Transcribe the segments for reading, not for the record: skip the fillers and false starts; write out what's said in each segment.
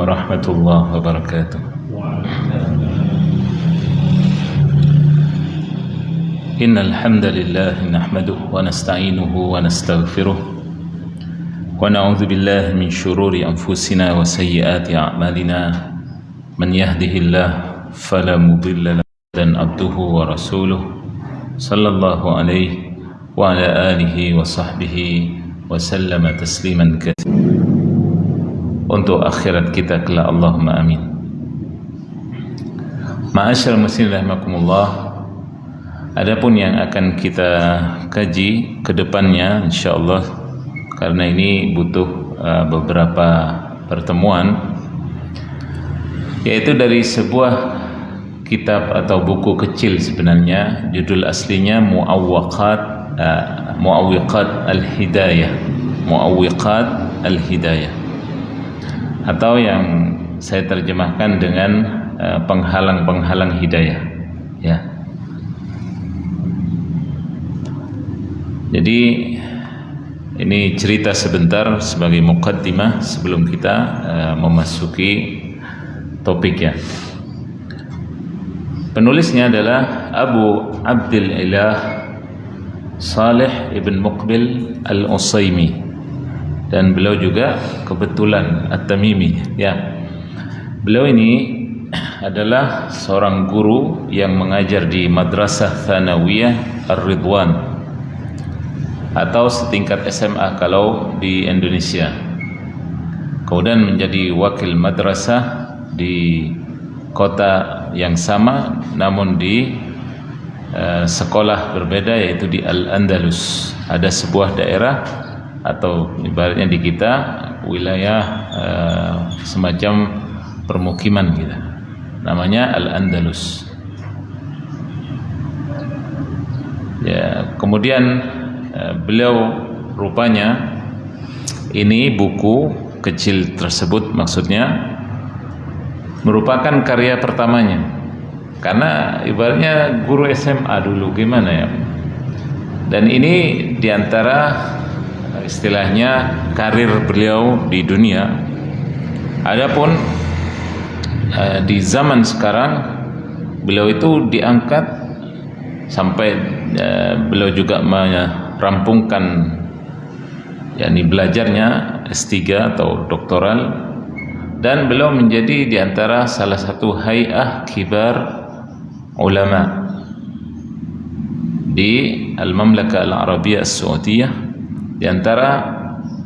warahmatullahi wabarakatuh. Innal hamdalillah nahmaduhu wa nasta'inuhu wa nastaghfiruh wa na'udzu billahi min shururi anfusina wa sayyiati a'malina. Man yahdihillahu fala mudilla lahu dan abduhu wa rasuluhu sallallahu alaihi wa ala alihi wa sahbihi wa sallama tasliman katsiran. Untuk akhirat kita kelak, Allahumma amin. Ma'asyiral muslimin rahimakumullah. Adapun yang akan kita kaji ke depannya insyaallah, karena ini butuh beberapa pertemuan, yaitu dari sebuah kitab atau buku kecil sebenarnya. Judul aslinya Mu'awwiqat al-Hidayah, Mu'awwiqat al-Hidayah, atau yang saya terjemahkan dengan penghalang-penghalang hidayah, ya. Jadi ini cerita sebentar sebagai muqaddimah sebelum kita memasuki topiknya. Penulisnya adalah Abu Abdul Ilah Saleh ibn Muqbil al-Utsaimin, dan beliau juga kebetulan At-Tamimi, ya. Beliau ini adalah seorang guru yang mengajar di Madrasah Tsanawiyah Ar-Ridwan atau setingkat SMA kalau di Indonesia. Kemudian menjadi wakil madrasah di kota yang sama namun di sekolah berbeda, yaitu di Al-Andalus. Ada sebuah daerah atau ibaratnya di kita wilayah semacam permukiman kita, namanya Al-Andalus, ya. Kemudian beliau rupanya ini buku kecil tersebut maksudnya merupakan karya pertamanya, karena ibaratnya guru SMA dulu gimana ya, dan ini diantara istilahnya karir beliau di dunia. Adapun di zaman sekarang beliau itu diangkat sampai beliau juga merampungkan yakni belajarnya S3 atau doktoral, dan beliau menjadi diantara salah satu hay'ah kibar ulama di Al-Mamlakah Al-Arabiyah As-Saudiyah, diantara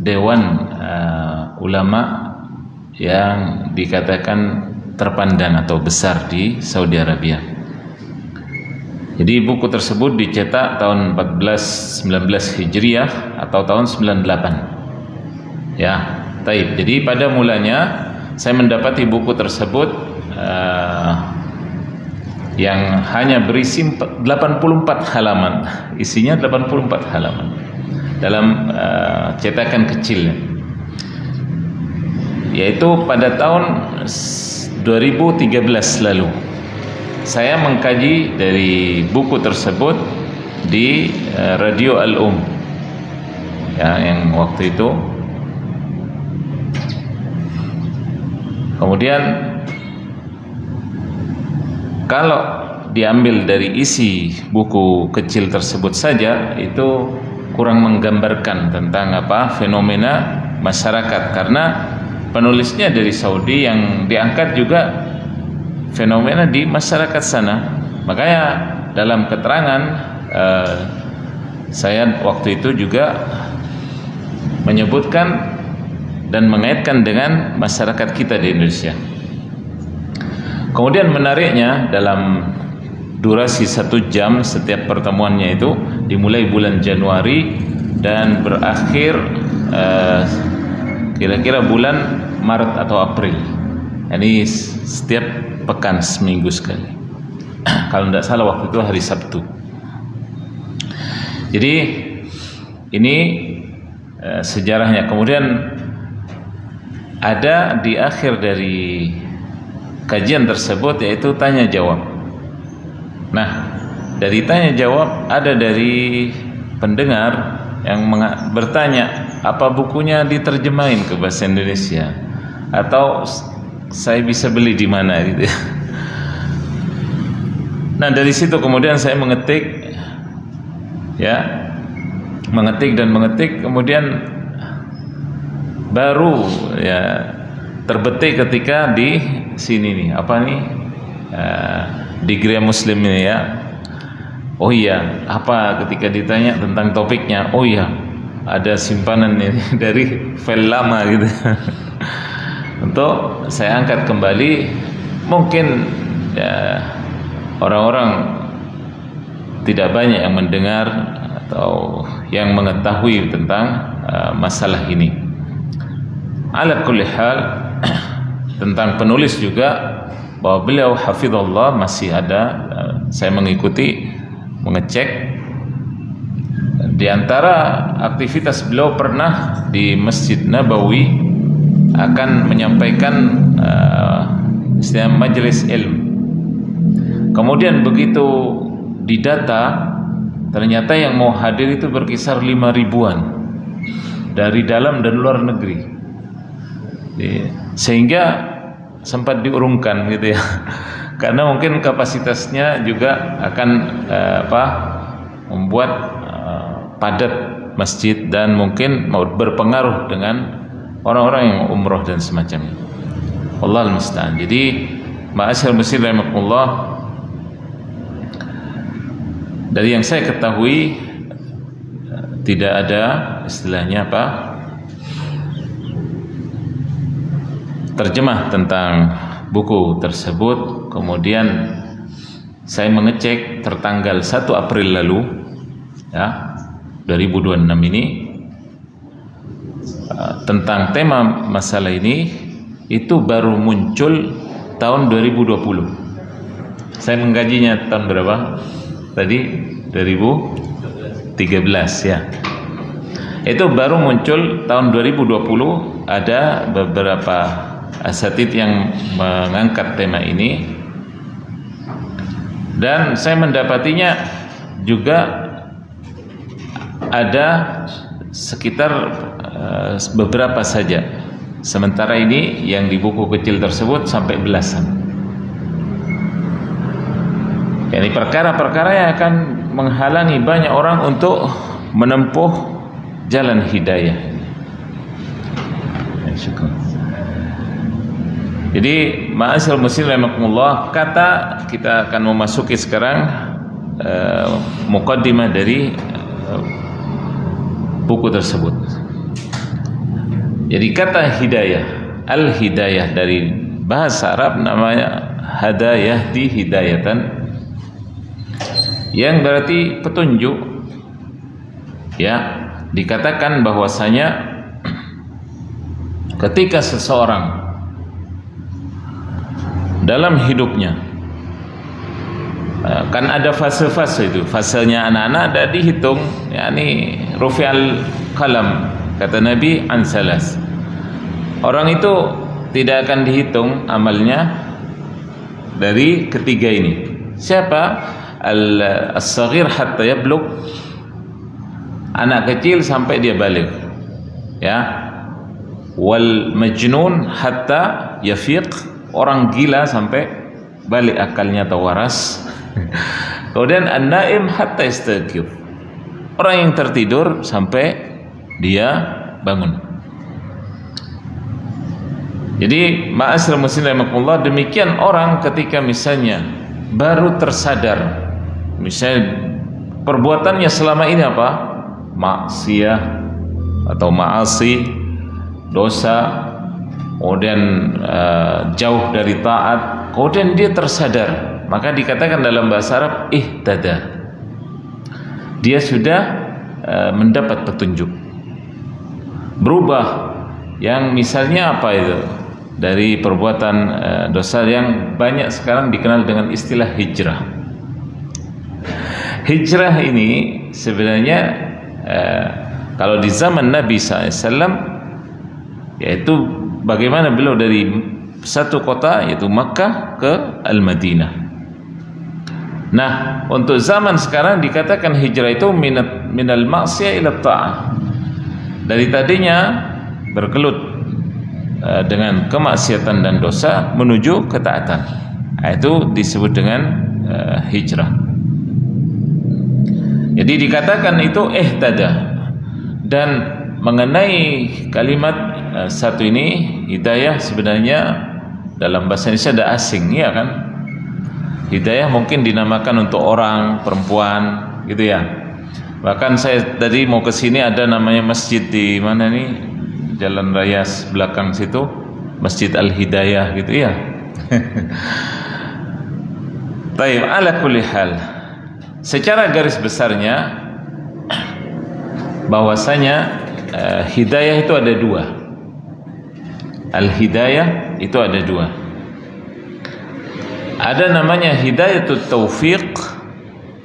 dewan ulama yang dikatakan terpandang atau besar di Saudi Arabia. Jadi buku tersebut dicetak tahun 1419 Hijriah atau tahun 98. Ya, taib. Jadi pada mulanya saya mendapati buku tersebut yang hanya berisi 84 halaman. Isinya 84 halaman dalam cetakan kecil. Yaitu pada tahun 2013 lalu saya mengkaji dari buku tersebut di Radio Al-Um, ya, yang waktu itu. Kemudian kalau diambil dari isi buku kecil tersebut saja, itu kurang menggambarkan tentang fenomena masyarakat, karena penulisnya dari Saudi, yang diangkat juga fenomena di masyarakat sana. Makanya dalam keterangan saya waktu itu juga menyebutkan dan mengaitkan dengan masyarakat kita di Indonesia. Kemudian menariknya, dalam durasi 1 jam setiap pertemuannya itu dimulai bulan Januari dan berakhir kira-kira bulan Maret atau April. Ini setiap pekan, seminggu sekali. Kalau tidak salah waktu itu hari Sabtu. Jadi ini sejarahnya. Kemudian ada di akhir dari kajian tersebut yaitu tanya jawab. Nah, dari tanya jawab ada dari pendengar yang bertanya apa bukunya diterjemahin ke bahasa Indonesia, atau saya bisa beli di mana gitu. Nah, dari situ kemudian saya mengetik, ya, mengetik, kemudian baru ya terbetik ketika di sini nih, apa nih, di Gria Muslim ini ya. Oh iya, apa ketika ditanya tentang topiknya, oh iya, ada simpanan ini dari file lama gitu. Untuk saya angkat kembali, mungkin ya, orang-orang tidak banyak yang mendengar atau yang mengetahui tentang masalah ini. Ala kulli hal, tentang penulis juga, bahwa beliau hafizallah masih ada. Saya mengecek di antara aktivitas beliau pernah di Masjid Nabawi akan menyampaikan istilah majelis ilmu. Kemudian begitu didata, ternyata yang mau hadir itu berkisar 5.000-an dari dalam dan luar negeri. Sehingga sempat diurungkan gitu ya. Karena mungkin kapasitasnya juga akan membuat padat masjid dan mungkin mau berpengaruh dengan orang-orang yang umroh dan semacamnya. Wallahul musta'an. Jadi ma'asyarul muslimin rahimakumullah, dari yang saya ketahui tidak ada istilahnya terjemah tentang buku tersebut. Kemudian saya mengecek tertanggal 1 April lalu ya, 2026 ini, tentang tema masalah ini itu baru muncul tahun 2020. Saya menggajinya tahun berapa tadi? 2013 ya. Itu baru muncul tahun 2020. Ada beberapa asatid yang mengangkat tema ini, dan saya mendapatinya juga ada sekitar beberapa saja. Sementara ini yang di buku kecil tersebut sampai belasan. Ini perkara-perkara yang akan menghalangi banyak orang untuk menempuh jalan hidayah. Syukur. Jadi ma'asyiral muslimin rahimakumullah, kata kita akan memasuki sekarang muqaddimah dari buku tersebut. Jadi kata hidayah, al-hidayah dari bahasa Arab namanya hadayah di hidayatan, yang berarti petunjuk. Ya, dikatakan bahwasanya ketika seseorang dalam hidupnya, kan ada fase-fase itu, fasenya anak-anak ada dihitung, yakni rufi'al qalam, kata Nabi, an salas. Orang itu tidak akan dihitung amalnya dari ketiga ini. Siapa? As-saghir hatta yablugh, anak kecil sampai dia balik, ya. Wal majnun hatta yafiq, orang gila sampai balik akalnya atau waras. Kemudian an-naim hatta yastaqir, orang yang tertidur sampai dia bangun. Jadi ma'asyiral muslimin rahimakumullah, demikian orang ketika misalnya baru tersadar, misalnya perbuatannya selama ini apa? Maksiyah atau ma'asi, dosa, kemudian jauh dari taat, kemudian dia tersadar, maka dikatakan dalam bahasa Arab ihtada, dia sudah mendapat petunjuk, berubah. Yang misalnya apa itu, dari perbuatan dosa yang banyak sekarang dikenal dengan istilah hijrah. Hijrah ini sebenarnya kalau di zaman Nabi SAW, yaitu bagaimana beliau dari satu kota yaitu Makkah ke Al-Madinah. Nah, untuk zaman sekarang dikatakan hijrah itu minal maksiyah ila ta'ah. Dari tadinya bergelut dengan kemaksiatan dan dosa menuju ketaatan. Itu disebut dengan hijrah. Jadi dikatakan itu ihtada. Dan mengenai kalimat satu ini, hidayah sebenarnya dalam bahasa Indonesia ada asing, ya kan? Hidayah mungkin dinamakan untuk orang, perempuan, gitu ya. Bahkan saya tadi mau ke sini ada namanya masjid di mana nih? Jalan raya belakang situ, Masjid Al-Hidayah gitu ya. Baik, ala kulli hal. Secara garis besarnya bahwasanya hidayah itu ada dua. Al-hidayah itu ada dua. Ada namanya hidayatut taufiq,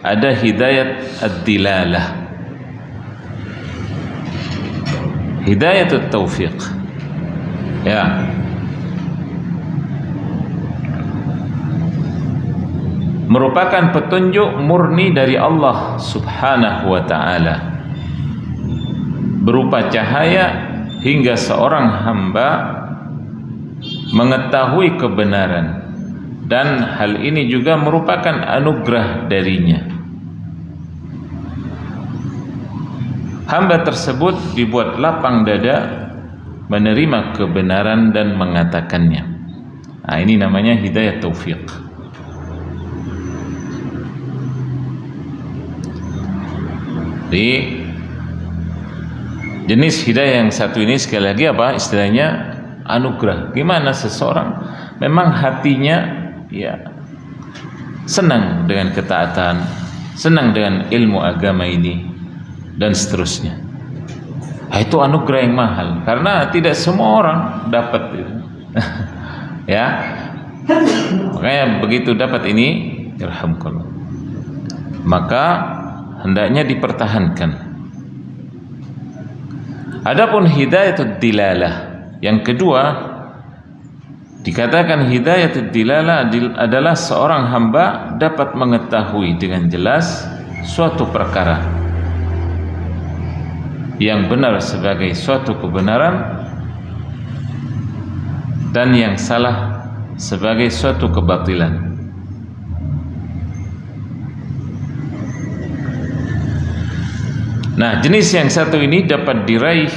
ada hidayat ad-dilalah. Hidayatut taufiq, ya, merupakan petunjuk murni dari Allah Subhanahu wa ta'ala, berupa cahaya hingga seorang hamba mengetahui kebenaran, dan hal ini juga merupakan anugerah darinya. Hamba tersebut dibuat lapang dada menerima kebenaran dan mengatakannya. Nah, ini namanya hidayah taufiq. Jadi jenis hidayah yang satu ini sekali lagi apa istilahnya? Anugerah. Gimana seseorang memang hatinya ya senang dengan ketaatan, senang dengan ilmu agama ini, dan seterusnya. Nah, itu anugerah yang mahal karena tidak semua orang dapat itu. Ya, makanya begitu dapat ini, yarhamkallah, maka hendaknya dipertahankan. Adapun hidayatul dilalah yang kedua, dikatakan hidayatul dilalah adalah seorang hamba dapat mengetahui dengan jelas suatu perkara yang benar sebagai suatu kebenaran dan yang salah sebagai suatu kebatilan. Nah, jenis yang satu ini dapat diraih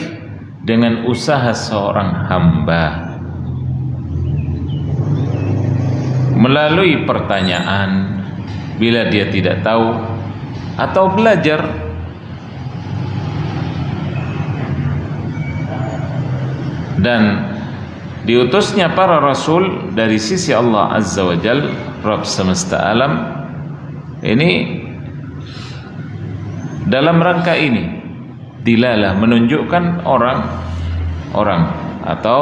dengan usaha seorang hamba melalui pertanyaan bila dia tidak tahu, atau belajar. Dan diutusnya para rasul dari sisi Allah Azza wa Jal, Rabb semesta alam, ini dalam rangka ini dilalah, menunjukkan orang atau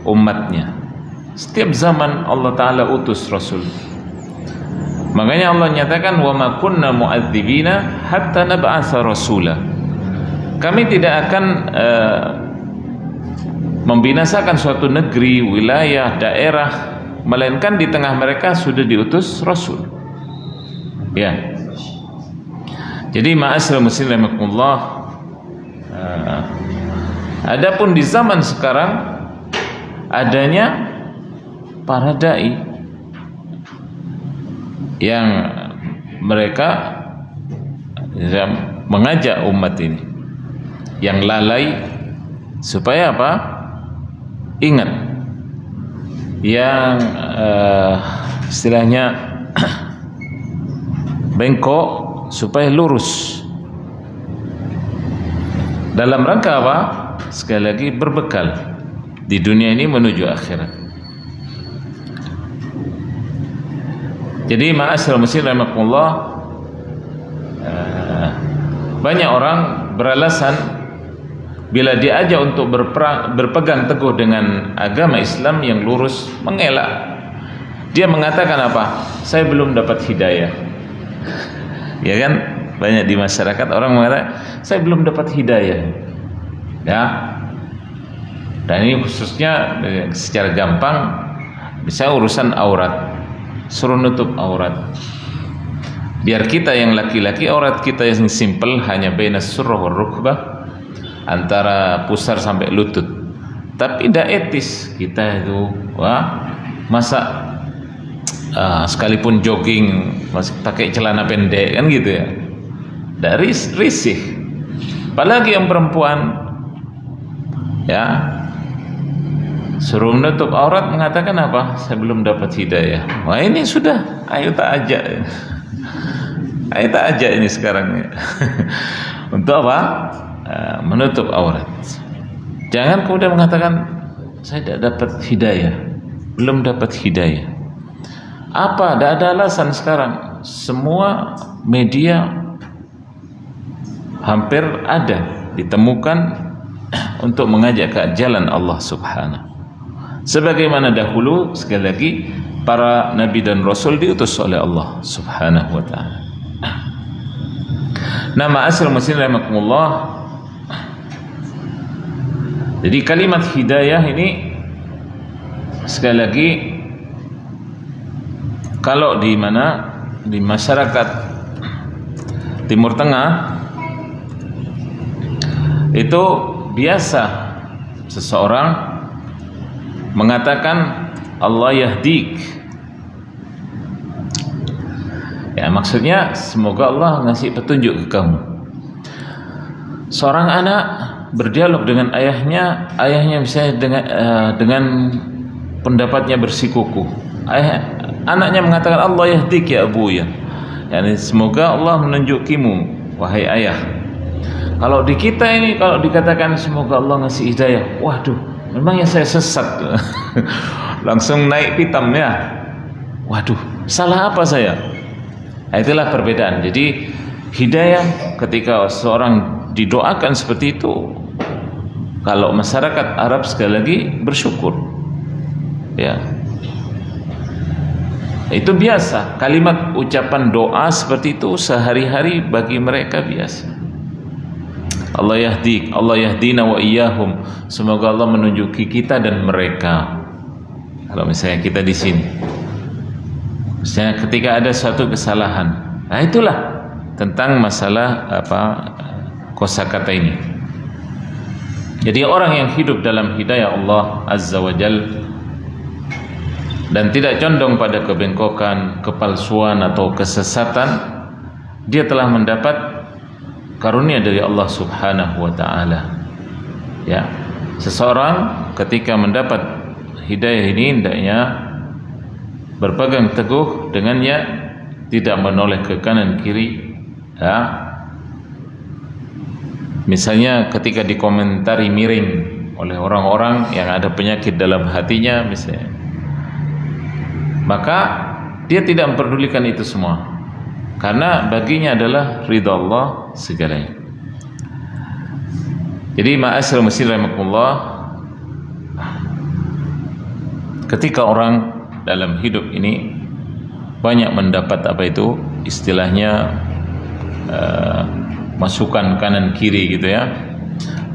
umatnya. Setiap zaman Allah Ta'ala utus rasul. Makanya Allah nyatakan, wa ma kunna mu'adzibina hatta nab'atsa rasula. Kami tidak akan membinasakan suatu negeri, wilayah, daerah, melainkan di tengah mereka sudah diutus rasul. Ya. Jadi ma'asyiral muslimin rahimakumullah, adapun di zaman sekarang adanya para dai yang mereka mengajak umat ini yang lalai supaya apa? Ingat yang istilahnya bengkok supaya lurus. Dalam rangka apa? Sekali lagi berbekal di dunia ini menuju akhirat. Jadi ma'asyiral muslimin rahimakumullah, banyak orang beralasan bila diajak untuk berpegang teguh dengan agama Islam yang lurus, mengelak. Dia mengatakan apa? Saya belum dapat hidayah. Ya kan? Banyak di masyarakat orang mengatakan, saya belum dapat hidayah. Ya. Dan ini khususnya secara gampang, bisa urusan aurat. Suruh nutup aurat. Biar kita yang laki-laki, aurat kita yang simple hanya baina surrah wal rukbah, antara pusar sampai lutut. Tapi tidak etis kita itu, masa sekalipun jogging masih pakai celana pendek kan gitu ya, tidak risih. Apalagi yang perempuan ya, suruh menutup aurat mengatakan apa? Saya belum dapat hidayah. Wah ini sudah, ayo tak ajak ini sekarang ya. Untuk apa? Menutup aurat. Jangan kemudian mengatakan saya tidak dapat hidayah, belum dapat hidayah. Apa? Tidak ada alasan sekarang. Semua media hampir ada ditemukan untuk mengajak ke jalan Allah Subhanahu. Sebagaimana dahulu, sekali lagi, para nabi dan rasul diutus oleh Allah Subhanahu wa ta'ala. Nama asal muslimin rahimakumullah. Jadi kalimat hidayah ini sekali lagi, kalau di mana, di masyarakat Timur Tengah itu biasa seseorang mengatakan Allah yahdik. Ya, maksudnya semoga Allah ngasih petunjuk ke kamu. Seorang anak berdialog dengan ayahnya misalnya dengan pendapatnya bersikukuh. Anaknya mengatakan Allah yahdik ya abu ya. Yani semoga Allah menunjukimu wahai ayah. Kalau di kita ini, kalau dikatakan semoga Allah ngasih hidayah, waduh, memangnya saya sesat. Langsung naik pitam ya. Waduh, salah apa saya? Nah, itulah perbedaan. Jadi hidayah ketika seorang didoakan seperti itu, kalau masyarakat Arab sekali lagi bersyukur. Ya. Itu biasa. Kalimat ucapan doa seperti itu sehari-hari bagi mereka biasa. Allah yahdik, Allah yahdina wa iyyahum. Semoga Allah menunjuki kita dan mereka. Kalau misalnya kita di sini, misalnya ketika ada suatu kesalahan, nah itulah tentang masalah kosakata ini. Jadi orang yang hidup dalam hidayah Allah Azza wa Jal dan tidak condong pada kebengkokan, kepalsuan atau kesesatan, dia telah mendapat karunia dari Allah Subhanahu wa ta'ala. Ya, seseorang ketika mendapat hidayah ini hendaknya berpegang teguh dengannya, tidak menoleh ke kanan kiri. Ya, misalnya ketika dikomentari miring oleh orang-orang yang ada penyakit dalam hatinya misalnya, maka dia tidak memperdulikan itu semua, karena baginya adalah ridha Allah segalanya. Jadi ma'asyiral muslimin rahimakumullah, ketika orang dalam hidup ini banyak mendapat istilahnya masukan kanan kiri gitu ya.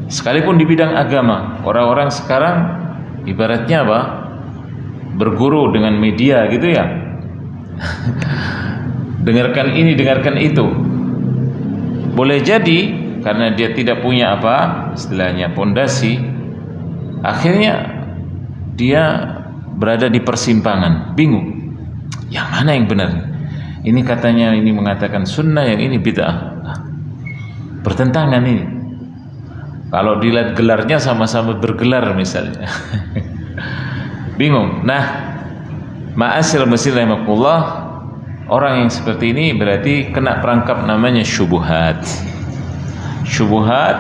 Sekalipun di bidang agama, orang-orang sekarang ibaratnya berguru dengan media gitu ya. Dengarkan ini, dengarkan itu. Boleh jadi karena dia tidak punya istilahnya pondasi, akhirnya dia berada di persimpangan, bingung. Yang mana yang benar? Ini katanya ini mengatakan sunnah, yang ini bid'ah. Bertentangan ini. Kalau dilihat gelarnya sama-sama bergelar misalnya. Bingung. Nah, ma'asyiral muslimin rahimakumullah, orang yang seperti ini berarti kena perangkap namanya syubhat. Syubhat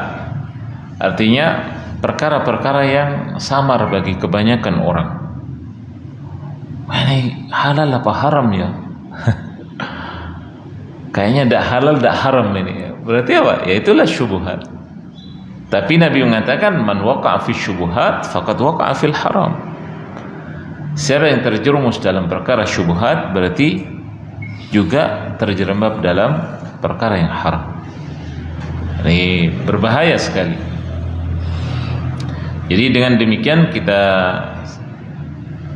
artinya perkara-perkara yang samar bagi kebanyakan orang. Ini halal apa haram ya? Kayaknya tidak halal, tidak haram ini. Berarti apa? Ya itulah syubhat. Tapi Nabi mengatakan man waqa'a fi syubhat faqad waqa'a fil haram. Siapa yang terjerumus dalam perkara syubhat berarti juga terjerembab dalam perkara yang haram. Ini berbahaya sekali. Jadi dengan demikian kita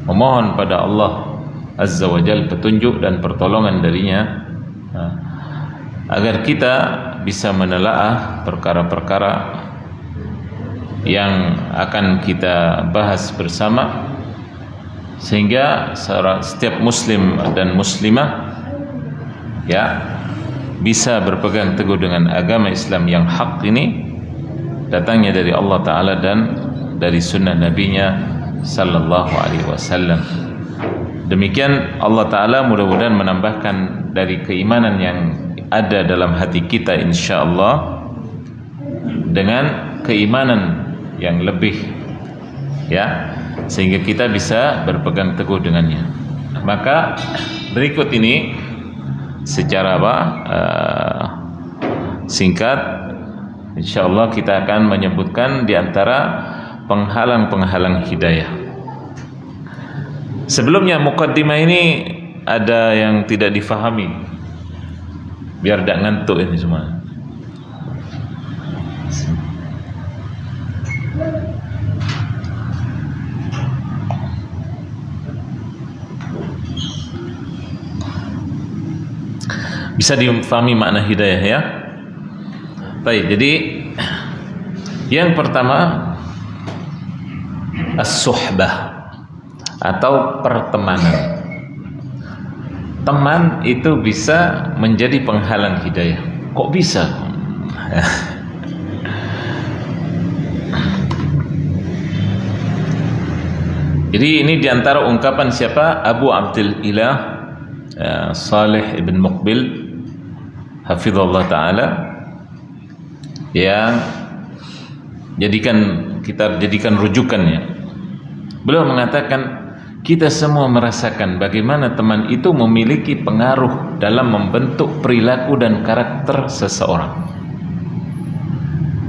memohon pada Allah Azza wa Jalla petunjuk dan pertolongan darinya, agar kita bisa menelaah perkara-perkara yang akan kita bahas bersama, sehingga setiap muslim dan muslimah ya bisa berpegang teguh dengan agama Islam yang hak ini, datangnya dari Allah Ta'ala dan dari sunnah Nabi-Nya Sallallahu Alaihi Wasallam. Demikian Allah Ta'ala mudah-mudahan menambahkan dari keimanan yang ada dalam hati kita insyaallah dengan keimanan yang lebih, ya, sehingga kita bisa berpegang teguh dengannya. Maka berikut ini secara singkat insyaallah kita akan menyebutkan di antara penghalang-penghalang hidayah. Sebelumnya mukaddimah ini ada yang tidak difahami, biar tidak ngantuk ini semua. Bisa difahami makna hidayah ya. Baik, jadi yang pertama as-suhbah atau pertemanan. Teman itu bisa menjadi penghalang hidayah. Kok bisa? Jadi ini diantara ungkapan siapa? Abu Abdul Ilah Salih ibn Muqbil hafizallah ta'ala, yang kita jadikan rujukannya. Beliau mengatakan kita semua merasakan bagaimana teman itu memiliki pengaruh dalam membentuk perilaku dan karakter seseorang.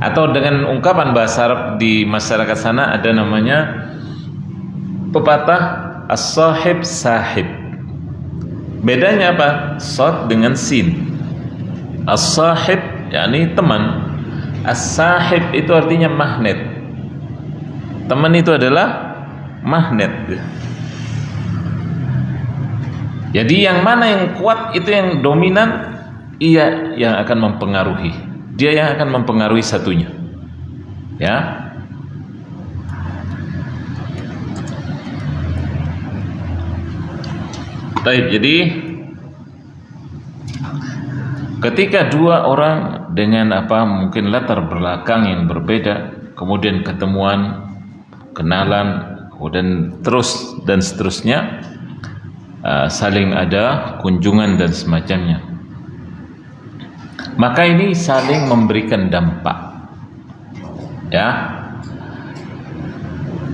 Atau dengan ungkapan bahasa Arab di masyarakat sana ada namanya pepatah as-sahib sahib. Bedanya apa? Shad dengan sin. As-sahib yakni teman, as-sahib itu artinya magnet. Teman itu adalah magnet. Jadi yang mana yang kuat itu yang dominan, ia yang akan mempengaruhi. Dia yang akan mempengaruhi satunya. Ya. Baik, jadi ketika dua orang dengan mungkin latar belakang yang berbeda, kemudian ketemuan, kenalan, kemudian terus dan seterusnya, saling ada kunjungan dan semacamnya, maka ini saling memberikan dampak. Ya,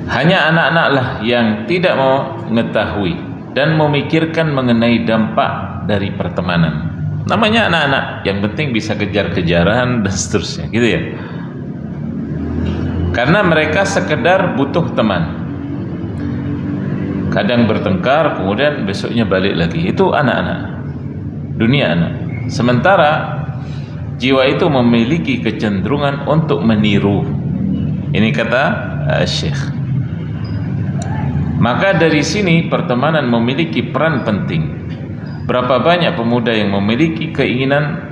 hanya anak-anak lah yang tidak mau mengetahui dan memikirkan mengenai dampak dari pertemanan. Namanya anak-anak, yang penting bisa kejar-kejaran dan seterusnya, gitu ya. Karena mereka sekedar butuh teman. Kadang bertengkar, kemudian besoknya balik lagi. Itu anak-anak, dunia anak. Sementara jiwa itu memiliki kecenderungan untuk meniru. Ini kata Syekh. Maka dari sini pertemanan memiliki peran penting. Berapa banyak pemuda yang memiliki keinginan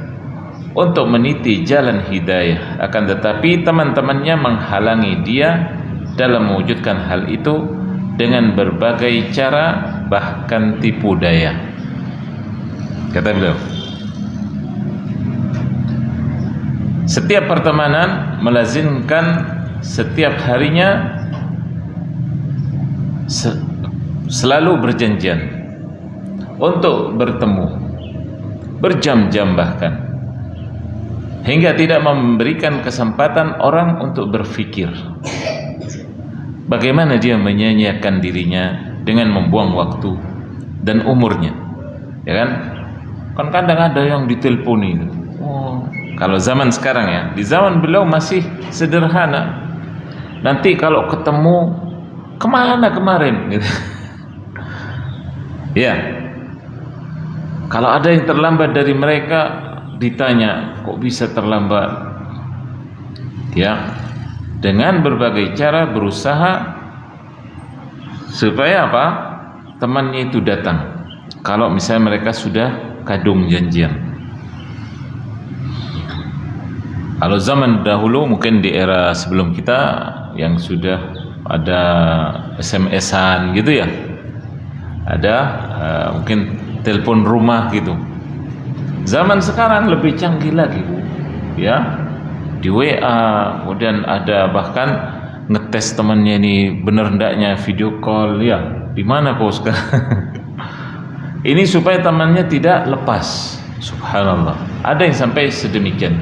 untuk meniti jalan hidayah, akan tetapi teman-temannya menghalangi dia dalam mewujudkan hal itu dengan berbagai cara, bahkan tipu daya. Kata beliau, setiap pertemanan melazimkan setiap harinya selalu berjanjian untuk bertemu berjam-jam, bahkan hingga tidak memberikan kesempatan orang untuk berpikir bagaimana dia menyanyiakan dirinya dengan membuang waktu dan umurnya, ya kan? Kan kadang ada yang diteleponi. Kalau zaman sekarang ya, di zaman beliau masih sederhana. Nanti kalau ketemu kemana kemarin gitu. Ya, kalau ada yang terlambat dari mereka ditanya, kok bisa terlambat? Ya, dengan berbagai cara berusaha supaya temannya itu datang. Kalau misalnya mereka sudah kadung janjian. Kalau zaman dahulu mungkin di era sebelum kita yang sudah ada SMS-an gitu ya, ada mungkin telepon rumah gitu. Zaman sekarang lebih canggih lagi, ya, di WA, kemudian ada bahkan ngetes temannya ini bener ndaknya video call, ya, di mana kau sekarang? Ini supaya temannya tidak lepas. Subhanallah, ada yang sampai sedemikian,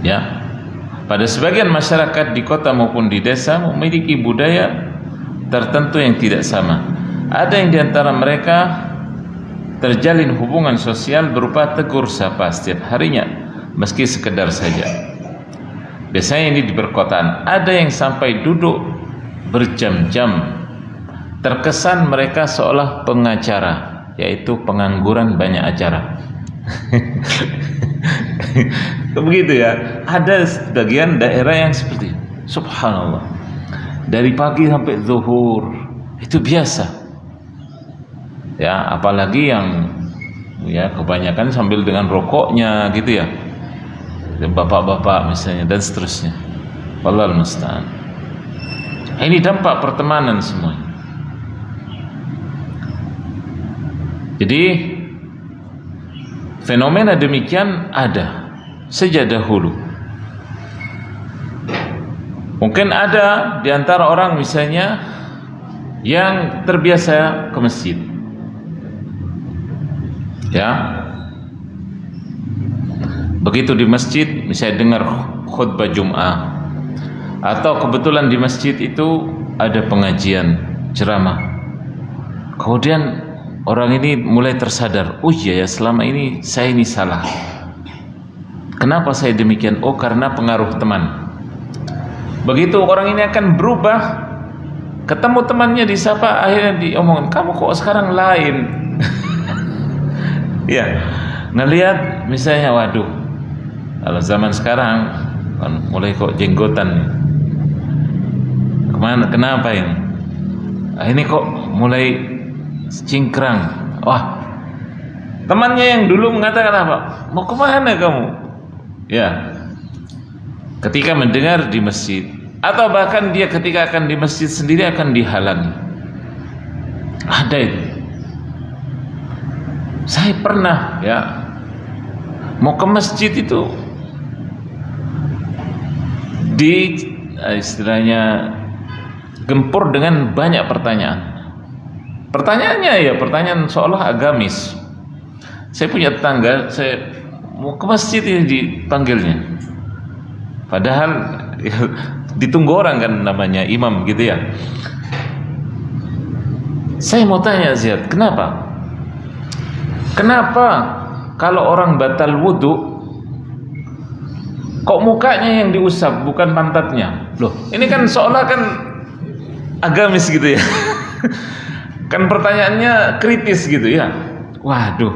ya. Pada sebagian masyarakat di kota maupun di desa memiliki budaya tertentu yang tidak sama. Ada yang diantara mereka terjalin hubungan sosial berupa tegur sapa setiap harinya, meski sekedar saja. Biasanya ini di perkotaan. Ada yang sampai duduk berjam-jam. Terkesan mereka seolah pengacara, yaitu pengangguran banyak acara. Begitu ya. Ada sebagian daerah yang seperti itu. Subhanallah, dari pagi sampai zuhur itu biasa, ya. Apalagi yang ya kebanyakan sambil dengan rokoknya gitu ya, bapak-bapak misalnya dan seterusnya. Wallahul musta'an. Ini dampak pertemanan semua. Jadi fenomena demikian ada sejak dahulu. Mungkin ada di antara orang misalnya yang terbiasa ke masjid, ya. Begitu di masjid misalnya dengar khutbah Jum'ah, atau kebetulan di masjid itu ada pengajian ceramah, kemudian orang ini mulai tersadar, oh iya ya, selama ini saya ini salah. Kenapa saya demikian? Oh, karena pengaruh teman. Begitu orang ini akan berubah, ketemu temannya disapa, akhirnya diomongin, kamu kok sekarang lain. Ya, ngelihat misalnya, waduh, kalau zaman sekarang mulai kok jenggotan. Kemana? Kenapa ini? Ini kok mulai cingkrang. Wah, temannya yang dulu mengatakan apa? Mau kemana kamu? Ya, ketika mendengar di masjid, atau bahkan dia ketika akan di masjid sendiri akan dihalangi. Ada itu. Saya pernah, ya, mau ke masjid itu di istilahnya gempur dengan banyak pertanyaan. Pertanyaannya ya pertanyaan seolah agamis. Saya punya tetangga, saya mau ke masjid ini dipanggilnya, padahal ya, ditunggu orang kan, namanya imam gitu ya. Saya mau tanya, Ziyad, kenapa kalau orang batal wudu kok mukanya yang diusap bukan pantatnya? Loh, ini kan seolah kan agamis gitu ya. Kan pertanyaannya kritis gitu ya. Waduh,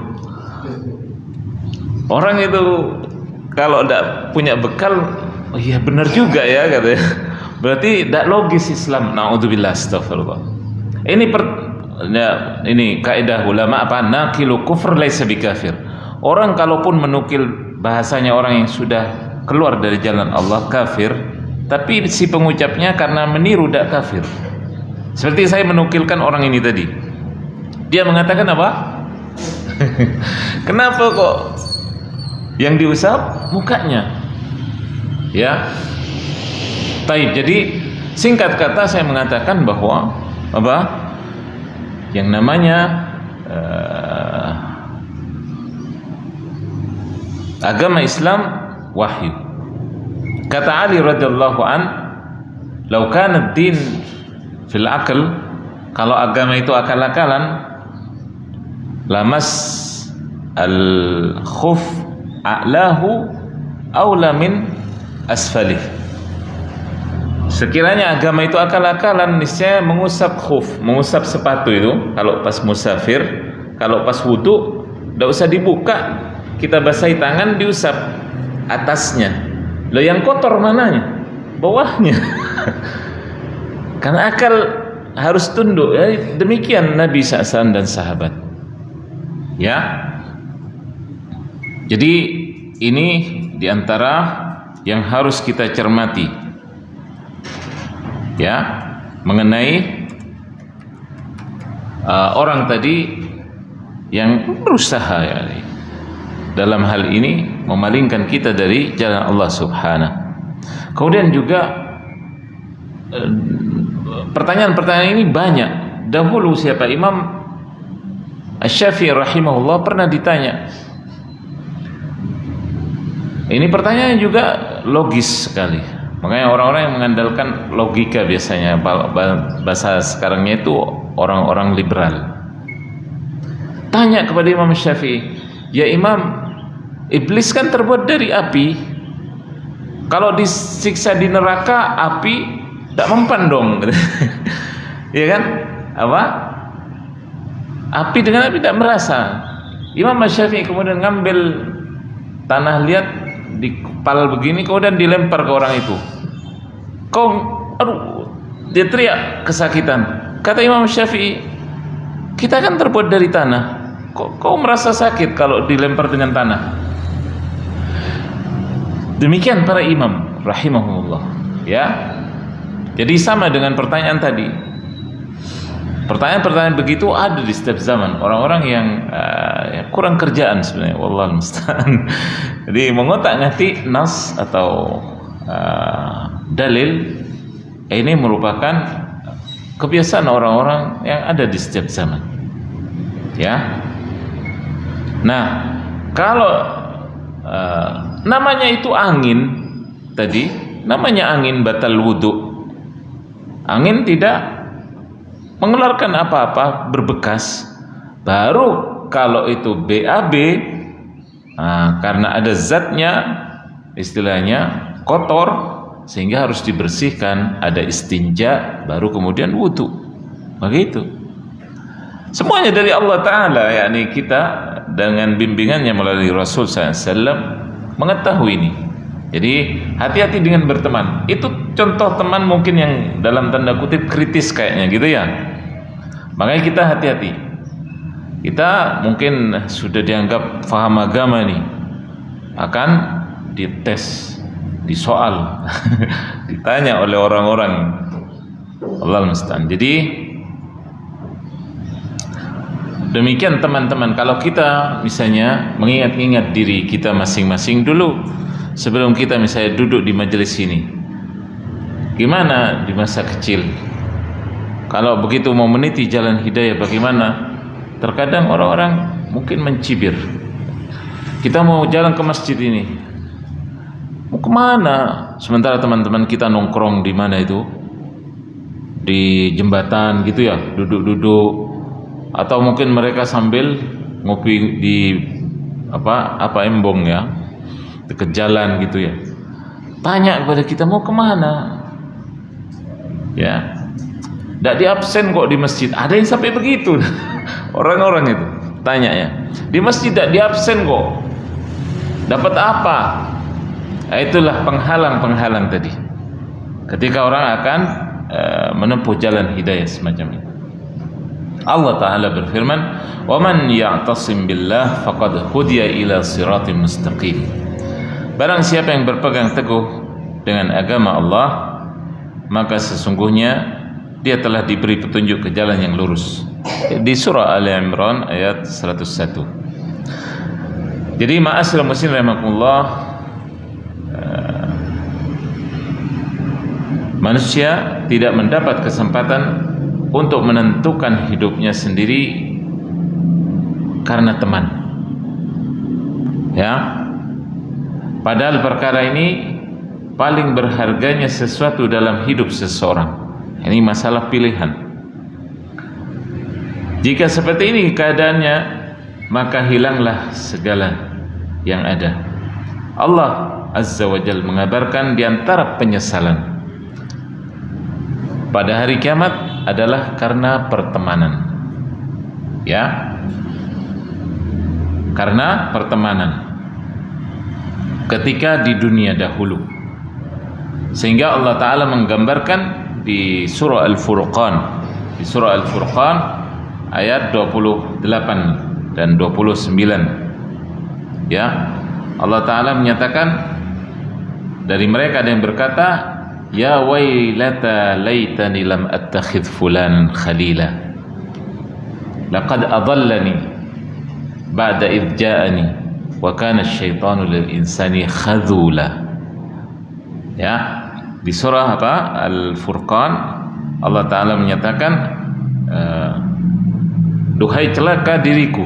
orang itu kalau tidak punya bekal, oh iya benar juga ya katanya. Berarti tidak logis Islam. Naudzubillah, astagfirullah. Ini kaidah ulama apa? Naqilu kufr laisa bikafir. Orang kalaupun menukil bahasanya orang yang sudah keluar dari jalan Allah kafir, tapi si pengucapnya karena meniru tidak kafir. Seperti saya menukilkan orang ini tadi. Dia mengatakan apa? Kenapa kok yang diusap mukanya? Ya. Baik, jadi singkat kata saya mengatakan bahwa apa? Yang namanya agama Islam wahyu. Kata Ali radhiyallahu an, "Lau kana ad-din fil aql," kalau agama itu akal-akalan, lamas al-khuf a'lahu aula min asfalih. Sekiranya agama itu akal-akalan, niscaya mengusap khuf, mengusap sepatu itu kalau pas musafir, kalau pas wudu tidak usah dibuka, kita basahi tangan, diusap atasnya. Loh, yang kotor mananya? Bawahnya. Karena akal harus tunduk, ya. Demikian Nabi SAW dan sahabat, ya. Jadi ini diantara yang harus kita cermati, ya, mengenai orang tadi yang berusaha ya, dalam hal ini memalingkan kita dari jalan Allah Subhanahu. Kemudian juga pertanyaan-pertanyaan ini banyak. Dahulu siapa Imam Asy-Syafi'i rahimahullah pernah ditanya. Ini pertanyaan juga logis sekali. Makanya orang-orang yang mengandalkan logika biasanya, bahasa sekarangnya itu orang-orang liberal. Tanya kepada Imam Syafi'i, ya Imam, iblis kan terbuat dari api. Kalau disiksa di neraka, api tidak mempan dong. Ya kan? Apa? Api dengan api tidak merasa. Imam Syafi'i kemudian ngambil tanah liat, dikepal begini, kemudian dilempar ke orang itu. Aduh, dia teriak kesakitan. Kata Imam Syafi'i, kita kan terbuat dari tanah. Kau merasa sakit kalau dilempar dengan tanah? Demikian para imam rahimahullah, ya. Jadi sama dengan pertanyaan tadi. Pertanyaan-pertanyaan begitu ada di setiap zaman. Orang-orang yang kurang kerjaan sebenarnya, wallahu musta'an. Jadi mengotak-ngatik nas atau dalil ini merupakan kebiasaan orang-orang yang ada di setiap zaman, ya. Nah, kalau namanya itu angin tadi, namanya angin batal wudu. Angin tidak mengeluarkan apa-apa berbekas. Baru kalau itu BAB, karena ada zatnya, istilahnya kotor, sehingga harus dibersihkan, ada istinja, baru kemudian wudu. Begitu. Semuanya dari Allah Ta'ala, yakni kita dengan bimbingannya melalui Rasul SAW mengetahui ini. Jadi hati-hati dengan berteman. Itu contoh teman mungkin yang dalam tanda kutip kritis kayaknya gitu ya. Makanya kita hati-hati. Kita mungkin sudah dianggap faham agama nih, akan dites, disoal, ditanya oleh orang-orang. Allahu musta'an. Jadi demikian teman-teman, kalau kita misalnya mengingat-ingat diri kita masing-masing dulu sebelum kita misalnya duduk di majelis ini, gimana di masa kecil? Kalau begitu mau meniti jalan hidayah bagaimana? Terkadang orang-orang mungkin mencibir. Kita mau jalan ke masjid ini, mau kemana? Sementara teman-teman kita nongkrong di mana itu? Di jembatan gitu ya, duduk-duduk. Atau mungkin mereka sambil ngopi di apa embong ya, dekat jalan gitu ya. Tanya kepada kita mau kemana, ya. Tidak di absen kok di masjid. Ada yang sampai begitu. Orang-orang itu tanya ya, di masjid tidak di absen kok. Dapat apa? Nah, itulah penghalang-penghalang tadi. Ketika orang akan menempuh jalan hidayah semacam itu. Allah Ta'ala berfirman, wa man ya'tasim billah faqad hudiya ila siratim mustaqim. Barang siapa yang berpegang teguh dengan agama Allah, maka sesungguhnya dia telah diberi petunjuk ke jalan yang lurus. Di surah Ali Imran ayat 101. Jadi ma'asyiral muslimin rahimakumullah, manusia tidak mendapat kesempatan untuk menentukan hidupnya sendiri karena teman, ya. Padahal perkara ini paling berharganya sesuatu dalam hidup seseorang. Ini masalah pilihan. Jika seperti ini keadaannya, maka hilanglah segala yang ada. Allah Azza wa Jalla mengabarkan di antara penyesalan pada hari kiamat adalah karena pertemanan, ya, karena pertemanan ketika di dunia dahulu. Sehingga Allah Ta'ala menggambarkan di surah Al-Furqan, di surah Al-Furqan ayat 28 dan 29, ya, Allah Ta'ala menyatakan dari mereka ada yang berkata, ya wailata laitani lam attakhidh fulanan khalila laqad adallani ba'da idh ja'ani wa kana asyaitanu lil insani khadhula. Ya, di surah Al-Furqan Allah Ta'ala menyatakan, duhai celaka diriku.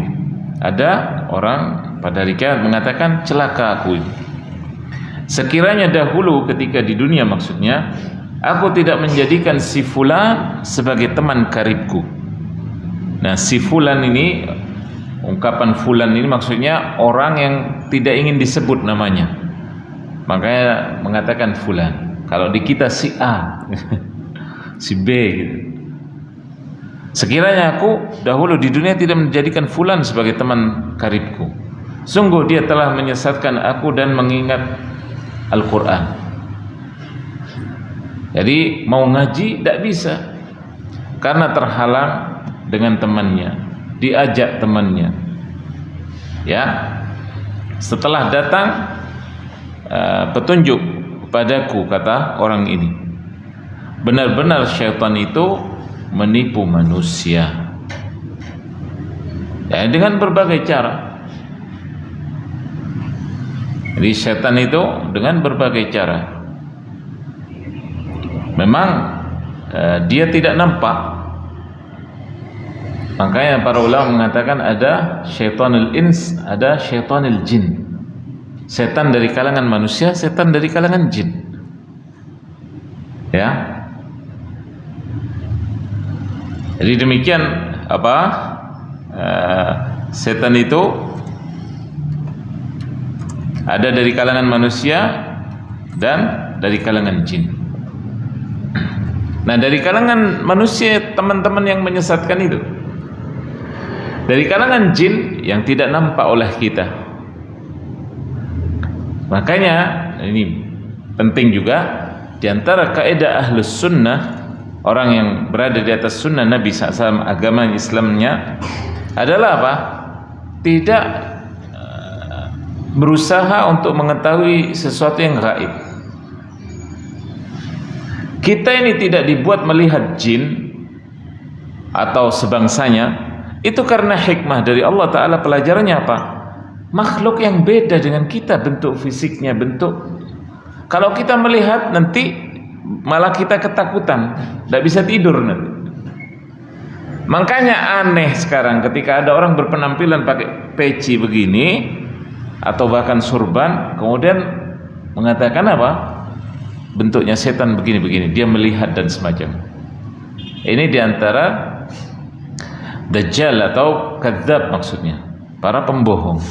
Ada orang pada hari kiamat mengatakan, celaka aku ini. Sekiranya dahulu ketika di dunia, maksudnya, aku tidak menjadikan si fulan sebagai teman karibku. Nah, si fulan ini, ungkapan fulan ini maksudnya orang yang tidak ingin disebut namanya, makanya mengatakan fulan. Kalau di kita si A si B gitu. Sekiranya aku dahulu di dunia tidak menjadikan fulan sebagai teman karibku, sungguh dia telah menyesatkan aku dan mengingat Al-Quran. Jadi mau ngaji tidak bisa karena terhalang dengan temannya, diajak temannya. Ya, setelah datang petunjuk padaku, kata orang ini, benar-benar syaitan itu menipu manusia, ya, dengan berbagai cara. Jadi setan itu dengan berbagai cara. Memang dia tidak nampak. Makanya para ulama mengatakan ada syaitanul ins, ada syaitanul jin. Setan dari kalangan manusia, setan dari kalangan jin. Ya. Jadi demikian setan itu ada dari kalangan manusia dan dari kalangan jin. Nah, dari kalangan manusia teman-teman yang menyesatkan itu, dari kalangan jin yang tidak nampak oleh kita. Makanya ini penting juga, di antara kaidah ahlus sunnah, orang yang berada di atas sunnah Nabi SAW, agama Islamnya adalah apa? Tidak berusaha untuk mengetahui sesuatu yang gaib. Kita ini tidak dibuat melihat jin atau sebangsanya, itu karena hikmah dari Allah Ta'ala. Pelajarannya apa? Makhluk yang beda dengan kita, bentuk fisiknya, bentuk. Kalau kita melihat nanti malah kita ketakutan, tidak bisa tidur nanti. Makanya aneh sekarang ketika ada orang berpenampilan pakai peci begini atau bahkan surban, kemudian mengatakan apa? Bentuknya setan begini-begini, dia melihat dan semacam. Ini diantara dajjal atau kadzab, maksudnya para pembohong.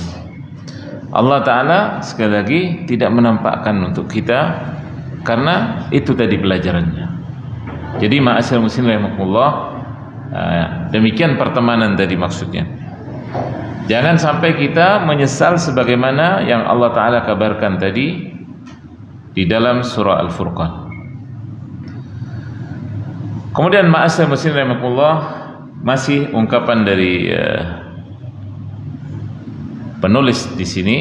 Allah Ta'ala sekali lagi tidak menampakkan untuk kita, karena itu tadi pelajarannya. Jadi ma'asyiral muslimin rahimakumullah, demikian pertemanan tadi maksudnya. Jangan sampai kita menyesal sebagaimana yang Allah Ta'ala kabarkan tadi di dalam surah Al-Furqan. Kemudian ma'asyiral muslimin rahimakumullah, masih ungkapan dari penulis di sini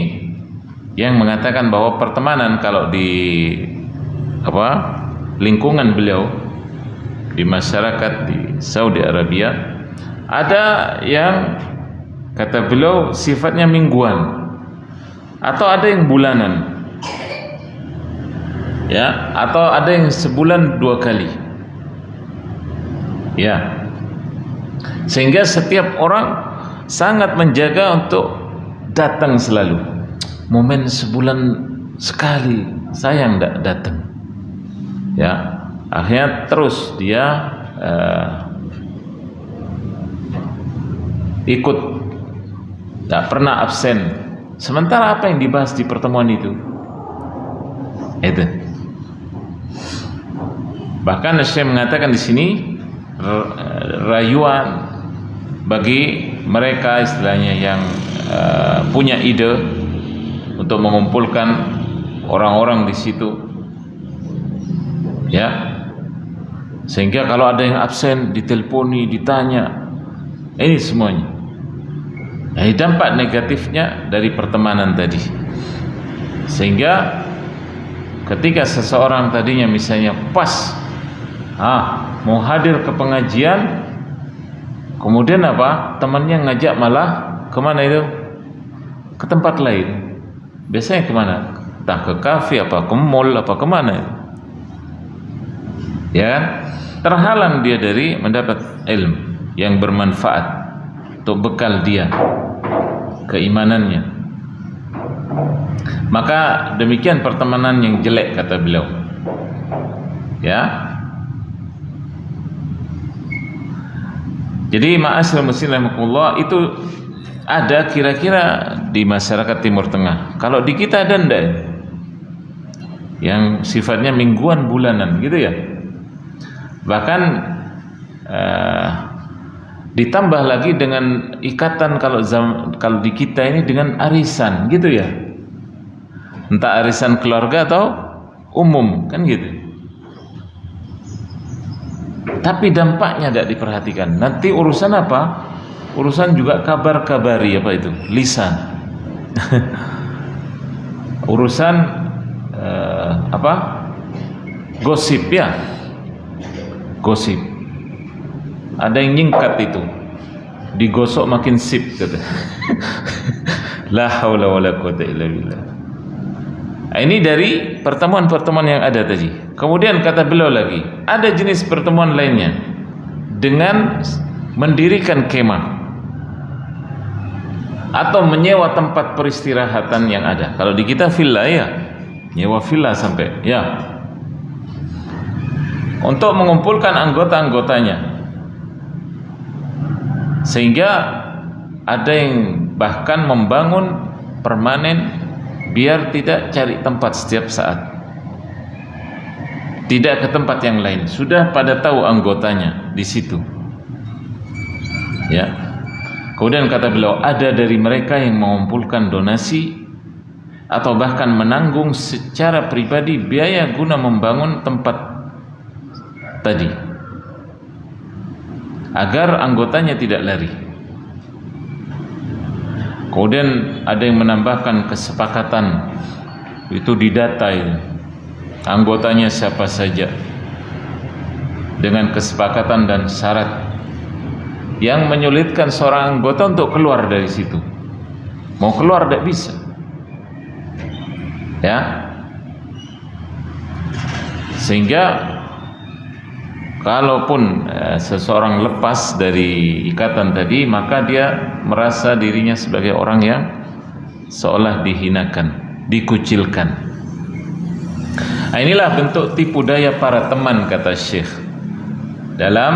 yang mengatakan bahwa pertemanan kalau di lingkungan beliau di masyarakat di Saudi Arabia, ada yang kata beliau sifatnya mingguan atau ada yang bulanan, ya, atau ada yang sebulan 2 kali, ya, sehingga setiap orang sangat menjaga untuk datang selalu. Momen sebulan sekali sayang tidak datang, ya, akhirnya terus dia ikut, tidak pernah absen. Sementara apa yang dibahas di pertemuan itu? Itu. Bahkan saya mengatakan di sini rayuan bagi mereka istilahnya yang punya ide untuk mengumpulkan orang-orang di situ, ya, sehingga kalau ada yang absen diteleponi, ditanya, ini semuanya. Nah, dampak negatifnya dari pertemanan tadi. Sehingga ketika seseorang tadinya misalnya pas mau hadir ke pengajian, kemudian temannya ngajak malah kemana itu? Ke tempat lain. Biasanya kemana? Entah ke kafe, ke mall, kemana itu? Ya kan? Terhalang dia dari mendapat ilmu yang bermanfaat untuk bekal dia keimanannya. Maka demikian pertemanan yang jelek, kata beliau. Ya. Jadi ma'asyiral muslimin rahimakumullah, itu ada kira-kira di masyarakat Timur Tengah. Kalau di kita ada enggak? Yang sifatnya mingguan, bulanan gitu ya. Bahkan ditambah lagi dengan ikatan kalau di kita ini dengan arisan gitu ya. Entah arisan keluarga atau umum kan gitu. Tapi dampaknya tidak diperhatikan. Nanti urusan apa? Urusan juga kabar-kabari itu? Lisan. Urusan gosip ya. Gosip. Ada yang nyingkat itu. Digosok makin sip kata. La haula wala quwata illa billah. Ini dari pertemuan-pertemuan yang ada tadi. Kemudian kata beliau lagi, ada jenis pertemuan lainnya dengan mendirikan kemah atau menyewa tempat peristirahatan yang ada. Kalau di kita villa ya, nyewa villa sampai ya, untuk mengumpulkan anggota-anggotanya, sehingga ada yang bahkan membangun permanen biar tidak cari tempat setiap saat, tidak ke tempat yang lain, sudah pada tahu anggotanya di situ ya. Kemudian kata beliau, ada dari mereka yang mengumpulkan donasi atau bahkan menanggung secara pribadi biaya guna membangun tempat tadi agar anggotanya tidak lari. Kemudian ada yang menambahkan kesepakatan, itu didata itu, anggotanya siapa saja, dengan kesepakatan dan syarat yang menyulitkan seorang anggota untuk keluar dari situ. Mau keluar tidak bisa ya. Sehingga kalaupun seseorang lepas dari ikatan tadi, maka dia merasa dirinya sebagai orang yang seolah dihinakan, dikucilkan. Nah, inilah bentuk tipu daya para teman, kata Syekh, dalam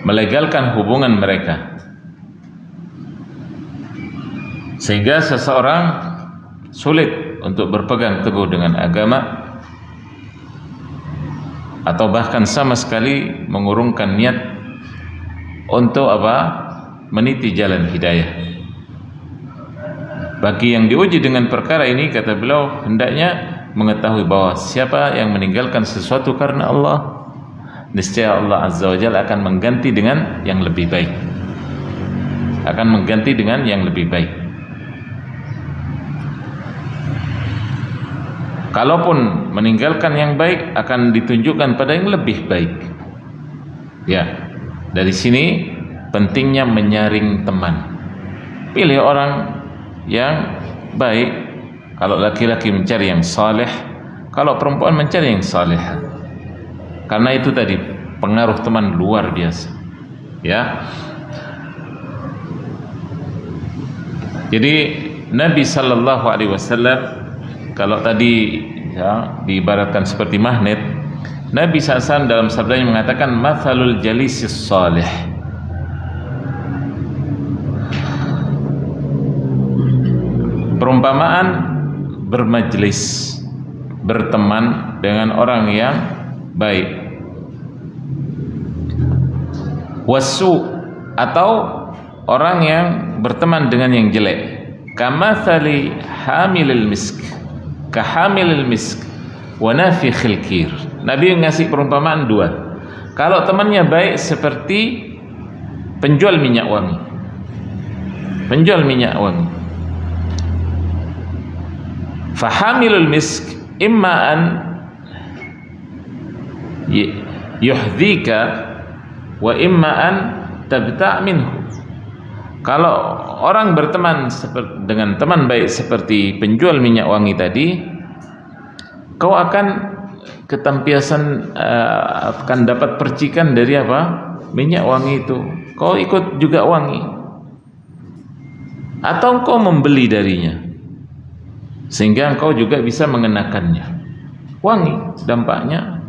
melegalkan hubungan mereka, sehingga seseorang sulit untuk berpegang teguh dengan agama, atau bahkan sama sekali mengurungkan niat untuk meniti jalan hidayah. Bagi yang diuji dengan perkara ini, kata beliau, hendaknya mengetahui bahwa siapa yang meninggalkan sesuatu karena Allah, niscaya Allah Azza wa Jalla akan mengganti dengan yang lebih baik. Akan mengganti dengan yang lebih baik. Kalaupun meninggalkan yang baik, akan ditunjukkan pada yang lebih baik. Ya, dari sini pentingnya menyaring teman. Pilih orang yang baik. Kalau laki-laki mencari yang saleh, kalau perempuan mencari yang salehah. Karena itu tadi pengaruh teman luar biasa. Ya. Jadi Nabi sallallahu alaihi wasallam, kalau tadi ya, diibaratkan seperti magnet, Nabi SAW dalam sabdanya mengatakan mathalul jalisis salih, perumpamaan bermajlis, berteman dengan orang yang baik, wasu, atau orang yang berteman dengan yang jelek, kamathali hamilil misk, kahamilil misk wa nafikhil kir. Nabi ngasih perumpamaan dua. Kalau temannya baik seperti penjual minyak wangi. Penjual minyak wangi. fahamilul misk imma an yuhdhika wa imma an tabta' minhu. Kalau orang berteman dengan teman baik seperti penjual minyak wangi tadi, kau akan ketampiasan, akan dapat percikan dari apa? Minyak wangi itu. Kau ikut juga wangi. Atau kau membeli darinya, sehingga engkau juga bisa mengenakannya. Wangi, dampaknya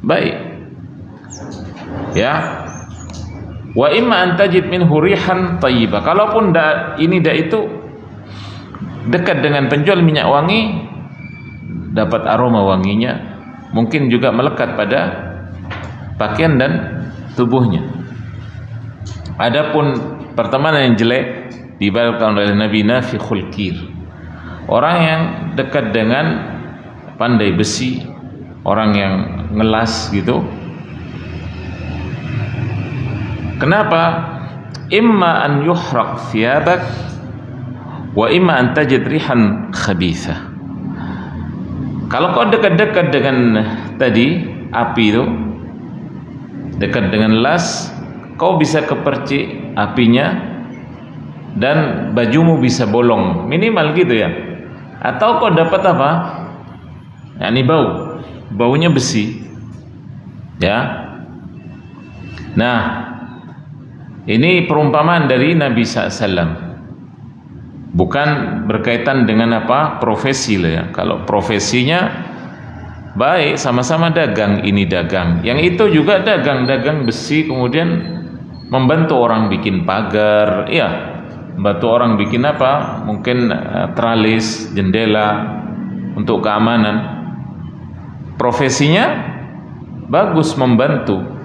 baik. Ya. Wa imma an tajid minhu rihan thayyibah. Kalaupun ini itu dekat dengan penjual minyak wangi, dapat aroma wanginya, mungkin juga melekat pada pakaian dan tubuhnya. Adapun pertemanan yang jelek diibaratkan oleh Nabi nafikhul kir, orang yang dekat dengan pandai besi, orang yang ngelas gitu. Kenapa? Imma an yuhraq thiyabak wa imma an tajid rihan khabithah. Kalau kau dekat-dekat dengan tadi api itu, dekat dengan las, kau bisa kepercik apinya dan bajumu bisa bolong, minimal gitu ya. Atau kau dapat apa? Yani baunya besi. Ya. Nah, ini perumpamaan dari Nabi SAW, bukan berkaitan dengan apa profesi lah ya. Kalau profesinya baik, sama-sama dagang, ini dagang, yang itu juga dagang besi, kemudian membantu orang bikin pagar, ya, membantu orang bikin apa, mungkin tralis, jendela untuk keamanan. Profesinya bagus, membantu.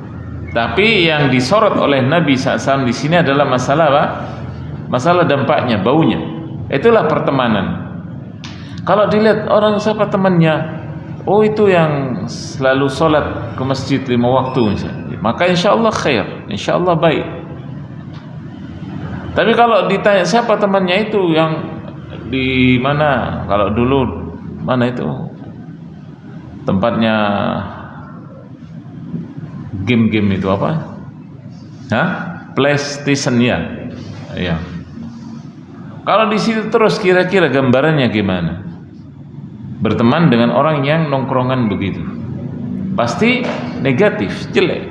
Tapi yang disorot oleh Nabi SAW di sini adalah masalah apa? Masalah dampaknya, baunya. Itulah pertemanan. Kalau dilihat orang siapa temannya, oh itu yang selalu sholat ke masjid 5 waktu misalnya, maka insya Allah khair, insya Allah baik. Tapi kalau ditanya siapa temannya itu yang di mana, kalau dulu mana itu tempatnya game-game itu apa? PlayStation ya. Ya. Kalau di situ terus kira-kira gambarannya gimana? Berteman dengan orang yang nongkrongan begitu, pasti negatif, jelek,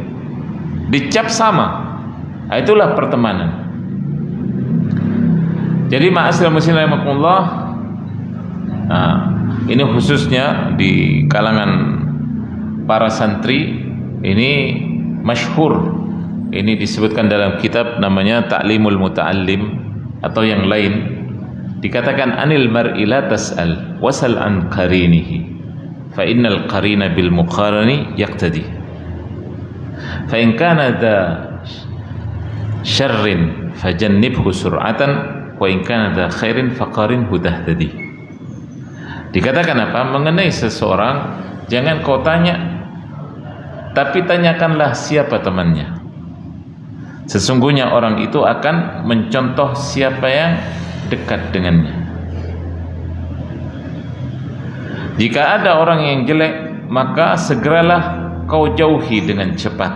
dicap sama. Nah, itulah pertemanan. Jadi ma'asyiral muslimin rahimakumullah, nah, ini khususnya di kalangan para santri. Ini masyhur, ini disebutkan dalam kitab namanya Ta'limul Muta'allim atau yang lain, dikatakan anil mar'i la tas'al wasal an qarinihi fa innal qarina bil muqarani yaqtadi fa in kana dha syarrin fajannibhu sur'atan wa in kana dha khairin faqarinhu tahtadi. Dikatakan apa? Mengenai seseorang jangan kau tanya, tapi tanyakanlah siapa temannya. Sesungguhnya orang itu akan mencontoh siapa yang dekat dengannya. Jika ada orang yang jelek, maka segeralah kau jauhi dengan cepat.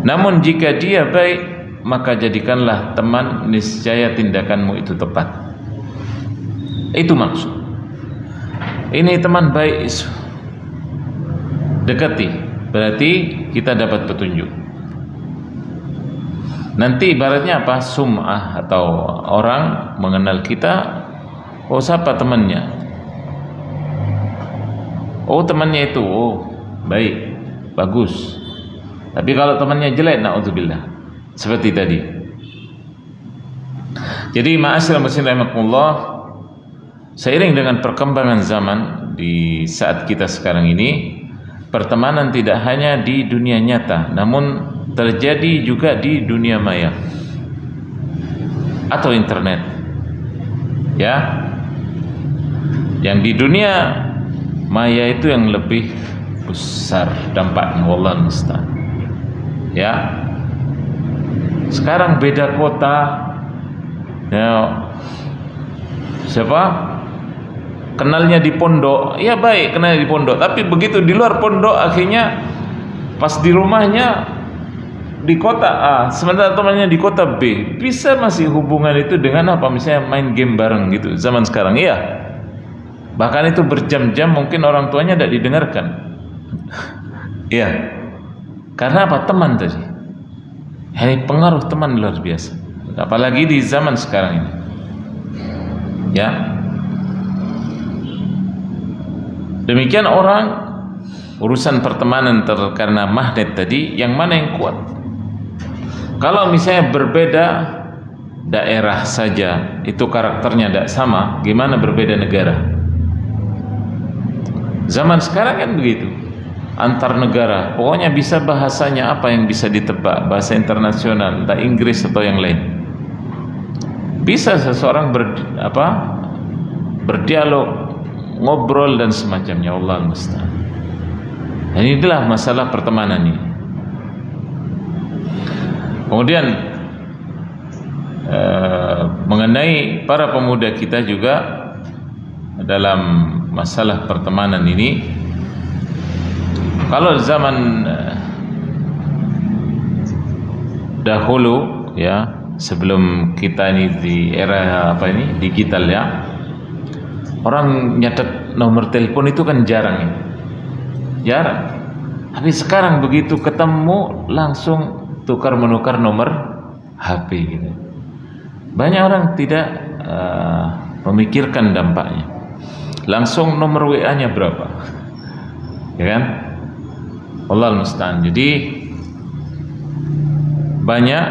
Namun jika dia baik, maka jadikanlah teman, niscaya tindakanmu itu tepat. Itu maksud. Ini teman baik, dekati, berarti kita dapat petunjuk. Nanti ibaratnya apa? Sum'ah, atau orang mengenal kita, oh siapa temannya? Oh temannya itu, oh baik, bagus. Tapi kalau temannya jelek, na'udzubillah, seperti tadi. Jadi ma'asyiral muslimin rahimakumullah, seiring dengan perkembangan zaman di saat kita sekarang ini, pertemanan tidak hanya di dunia nyata, namun terjadi juga di dunia maya atau internet. Ya, yang di dunia maya itu yang lebih besar dampaknya, wallahu musta'an. Ya, sekarang beda kota, ya, siapa kenalnya di pondok, ya baik kenalnya di pondok, tapi begitu di luar pondok akhirnya pas di rumahnya di kota A, sementara temannya di kota B, bisa masih hubungan itu dengan apa? Misalnya main game bareng gitu zaman sekarang, iya. Bahkan itu berjam-jam mungkin orang tuanya tidak didengarkan. Iya. Karena apa? Teman tadi. Ini pengaruh teman luar biasa. Apalagi di zaman sekarang ini. Ya. Demikian orang urusan pertemanan karena magnet tadi, yang mana yang kuat? Kalau misalnya berbeda daerah saja, itu karakternya tidak sama, gimana berbeda negara? Zaman sekarang kan begitu, antar negara, pokoknya bisa bahasanya apa yang bisa ditebak, bahasa internasional, entah Inggris atau yang lain. Bisa seseorang berdialog, ngobrol dan semacamnya, Allah musta'an. Dan inilah masalah pertemanan ini. Kemudian mengenai para pemuda kita juga dalam masalah pertemanan ini, kalau zaman dahulu ya, sebelum kita ini di era digital ya, orang nyatet nomor telepon itu kan jarang ya, jarang. Tapi sekarang begitu ketemu langsung tukar menukar nomor HP gitu. Banyak orang tidak memikirkan dampaknya. Langsung nomor WA-nya berapa, ya kan? Wallahu musta'an. Jadi banyak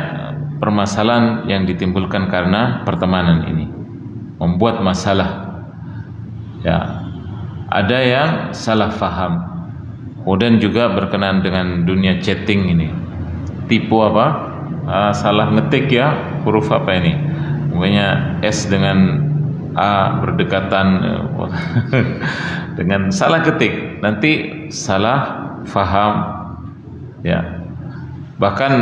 permasalahan yang ditimbulkan karena pertemanan ini, membuat masalah. Ya, ada yang salah faham, kemudian juga berkenaan dengan dunia chatting ini. Tipu apa? Salah ngetik ya, huruf apa ini? Pokoknya S dengan A berdekatan dengan salah ketik, nanti salah faham ya. Bahkan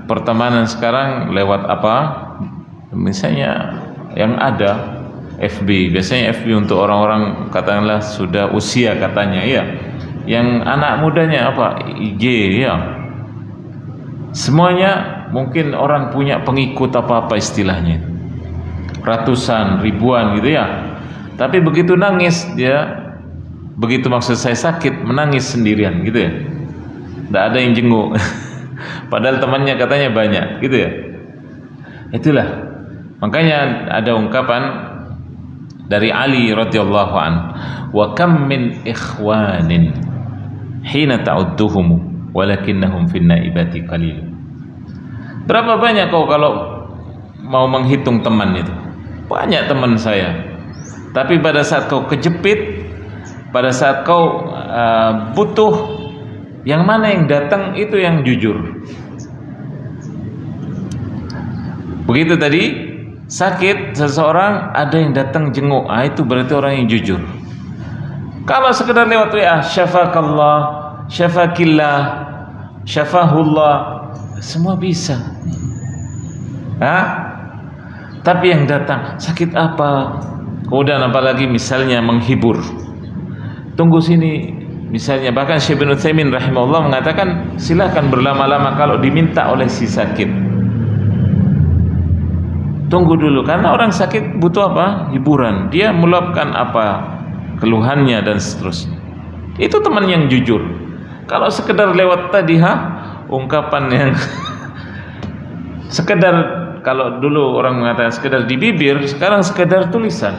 pertemanan sekarang lewat apa? Misalnya yang ada FB, biasanya FB untuk orang-orang katakanlah sudah usia katanya ya. Yang anak mudanya apa? IG ya. Semuanya mungkin orang punya pengikut apa-apa istilahnya, ratusan, ribuan gitu ya. Tapi begitu nangis dia, begitu maksud saya sakit, menangis sendirian gitu ya. Tidak ada yang jenguk. Padahal temannya katanya banyak gitu ya. Itulah. Makanya ada ungkapan dari Ali radhiyallahu an, wa kam min ikhwanin hina ta'udduhum walakinnahum fin naibati qalil. Berapa banyak kau kalau mau menghitung teman itu? Banyak teman saya. Tapi pada saat kau kejepit, pada saat kau butuh, yang mana yang datang itu yang jujur. Begitu tadi, sakit seseorang ada yang datang jenguk, itu berarti orang yang jujur. Kalau sekedar lewat WA, syafakallah, syafakillah, syafahullah, semua bisa. Tapi yang datang sakit apa? Kemudian apalagi misalnya menghibur, tunggu sini misalnya. Bahkan Syekh bin Utsaimin rahimahullah mengatakan silakan berlama-lama kalau diminta oleh si sakit. Tunggu dulu, karena orang sakit butuh apa? Hiburan. Dia meluapkan apa keluhannya dan seterusnya. Itu teman yang jujur. Kalau sekedar lewat tadi ungkapan yang sekedar, kalau dulu orang mengatakan sekedar di bibir, sekarang sekedar tulisan.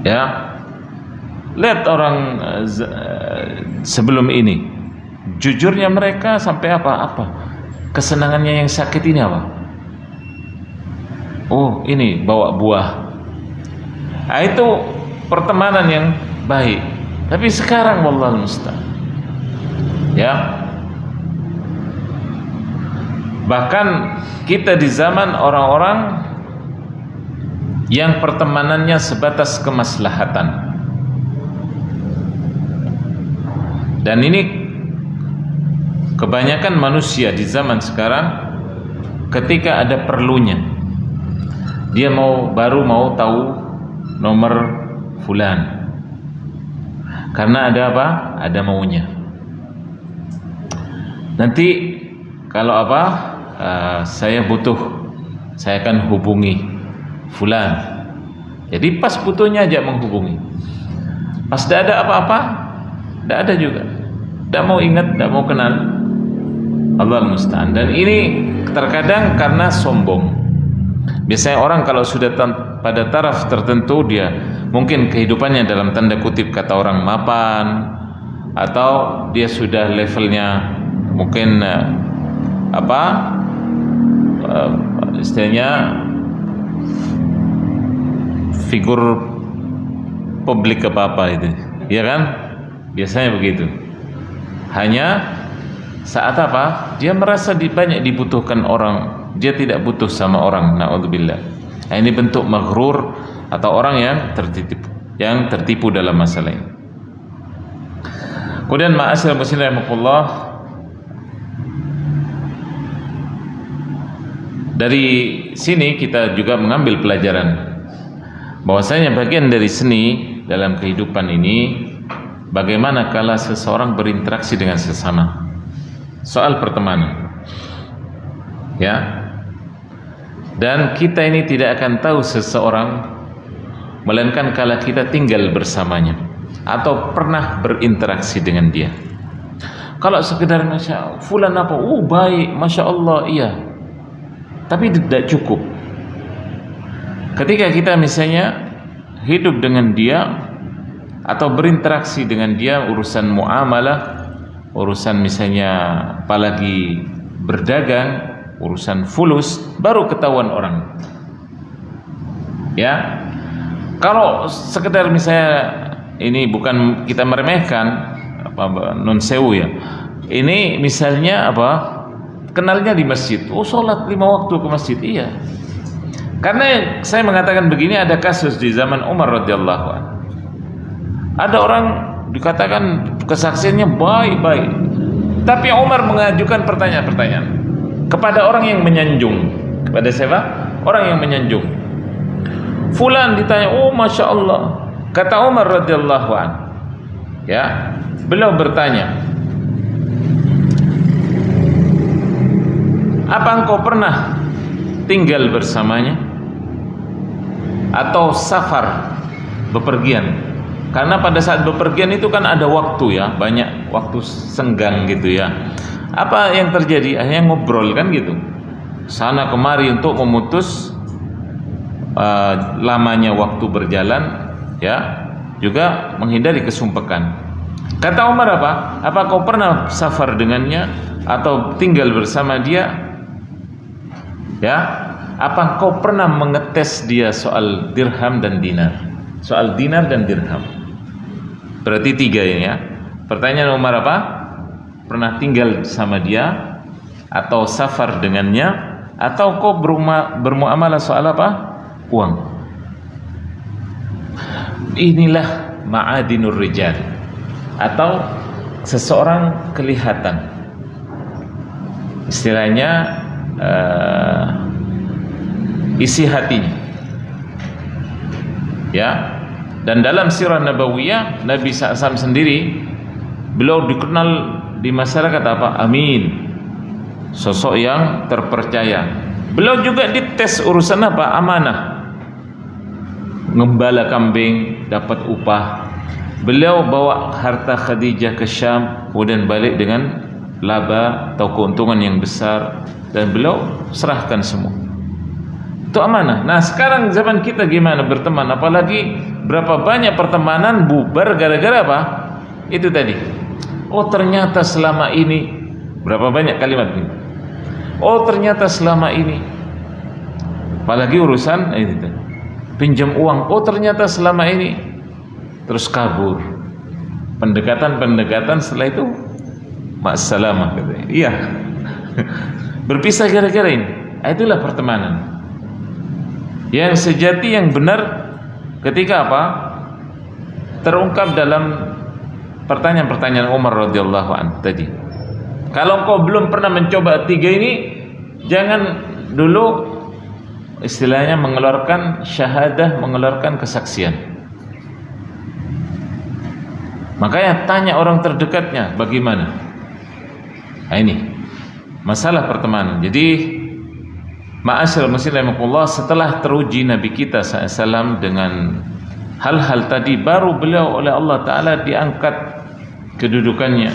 Ya, lihat orang sebelum ini, jujurnya mereka sampai apa kesenangannya yang sakit ini apa? Oh, ini bawa buah. Itu pertemanan yang baik. Tapi sekarang wallahu musta'an, ya, bahkan kita di zaman orang-orang yang pertemanannya sebatas kemaslahatan. Dan ini kebanyakan manusia di zaman sekarang, ketika ada perlunya, dia baru mau tahu nomor fulan. Karena ada apa? Ada maunya. Nanti kalau apa? Saya butuh, saya akan hubungi fulan. Jadi pas butuhnya aja menghubungi. Pas tidak ada apa-apa, tidak ada juga. Tidak mau ingat, tidak mau kenal. Allah musta'an. Dan ini terkadang karena sombong. Biasanya orang kalau sudah pada taraf tertentu, dia mungkin kehidupannya dalam tanda kutip kata orang mapan, atau dia sudah levelnya mungkin istilahnya figur publik apa itu, ya kan? Biasanya begitu. Hanya saat apa? Dia merasa banyak dibutuhkan orang, dia tidak butuh sama orang. Na'udzubillah. Nah, ini bentuk maghrur atau orang yang tertipu dalam masalah ini. Kemudian ma'asyiral muslimin rahimakumullah, dari sini kita juga mengambil pelajaran bahwasanya bagian dari seni dalam kehidupan ini bagaimana kala seseorang berinteraksi dengan sesama. Soal pertemanan, ya. Dan kita ini tidak akan tahu seseorang melainkan kala kita tinggal bersamanya atau pernah berinteraksi dengan dia. Kalau sekedar masya fulan apa, baik, masya Allah, iya, tapi tidak cukup. Ketika kita misalnya hidup dengan dia atau berinteraksi dengan dia, urusan muamalah, urusan misalnya apalagi berdagang, urusan fulus, baru ketahuan orang. Ya, kalau sekedar misalnya ini bukan kita meremehkan non sewu ya. Ini misalnya kenalnya di masjid, sholat 5 waktu ke masjid, iya. Karena saya mengatakan begini, ada kasus di zaman Umar radhiyallahu anhu. Ada orang dikatakan kesaksiannya baik-baik, tapi Umar mengajukan pertanyaan-pertanyaan kepada orang yang menyanjung. Kepada siapa? Orang yang menyanjung. Fulan ditanya, masya Allah. Kata Umar radhiyallahu anhu, ya, beliau bertanya, apa engkau pernah tinggal bersamanya atau safar, bepergian? Karena pada saat bepergian itu kan ada waktu ya, banyak waktu senggang gitu ya. Apa yang terjadi? Akhirnya ngobrol kan gitu, sana kemari untuk memutus lamanya waktu berjalan, ya, juga menghindari kesumpekan. Kata Umar apa kau pernah safar dengannya atau tinggal bersama dia? Ya, apa kau pernah mengetes dia soal dirham dan dinar? Soal dinar dan dirham. Berarti 3 ini ya. Pertanyaan Umar apa? Pernah tinggal sama dia atau safar dengannya, atau kau bermuamalah soal apa? Uang. Inilah ma'adinur rijal, atau seseorang kelihatan, istilahnya isi hatinya, ya. Dan dalam sirah nabawiyah Nabi SAW sendiri, beliau dikenal di masyarakat apa? Amin, sosok yang terpercaya. Beliau juga dites urusan apa? Amanah, ngembala kambing dapat upah. Beliau bawa harta Khadijah ke Syam, kemudian balik dengan laba atau keuntungan yang besar, dan beliau serahkan semua. Itu amanah. Nah, sekarang zaman kita gimana berteman? Apalagi berapa banyak pertemanan bubar gara-gara apa? Itu tadi. Ternyata selama ini, berapa banyak kalimat ini? Ternyata selama ini, apalagi urusan ini tadi, pinjam uang. Ternyata selama ini, terus kabur. Pendekatan setelah itu ma'assalamah katanya. Iya. Berpisah gara-gara ini. Itulah pertemanan. Yang sejati, yang benar, ketika apa? Terungkap dalam pertanyaan-pertanyaan Umar radhiyallahu anhu tadi. Kalau kau belum pernah mencoba 3 ini, jangan dulu istilahnya mengeluarkan syahadah, mengeluarkan kesaksian. Makanya tanya orang terdekatnya bagaimana. Nah, ini masalah pertemanan. Jadi ma'asyiral muslimin rahimakumullah, setelah teruji Nabi kita SAW dengan hal-hal tadi, baru beliau oleh Allah Ta'ala diangkat kedudukannya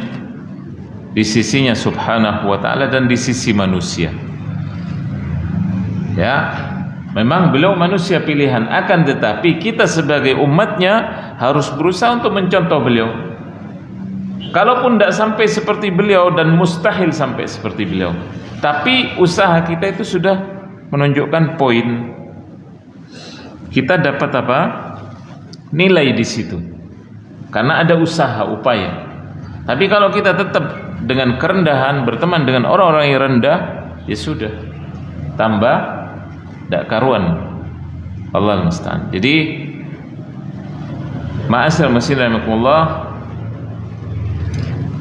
di sisinya subhanahu wa ta'ala dan di sisi manusia. Ya, memang beliau manusia pilihan, akan tetapi kita sebagai umatnya harus berusaha untuk mencontoh beliau. Kalaupun tidak sampai seperti beliau, dan mustahil sampai seperti beliau, tapi usaha kita itu sudah menunjukkan poin. Kita dapat apa? Nilai di situ. Karena ada usaha, upaya. Tapi kalau kita tetap dengan kerendahan berteman dengan orang-orang yang rendah, ya sudah, tambah tidak karuan. Allahul musta'an. Jadi ma'asyiral muslimin rahimakumullah,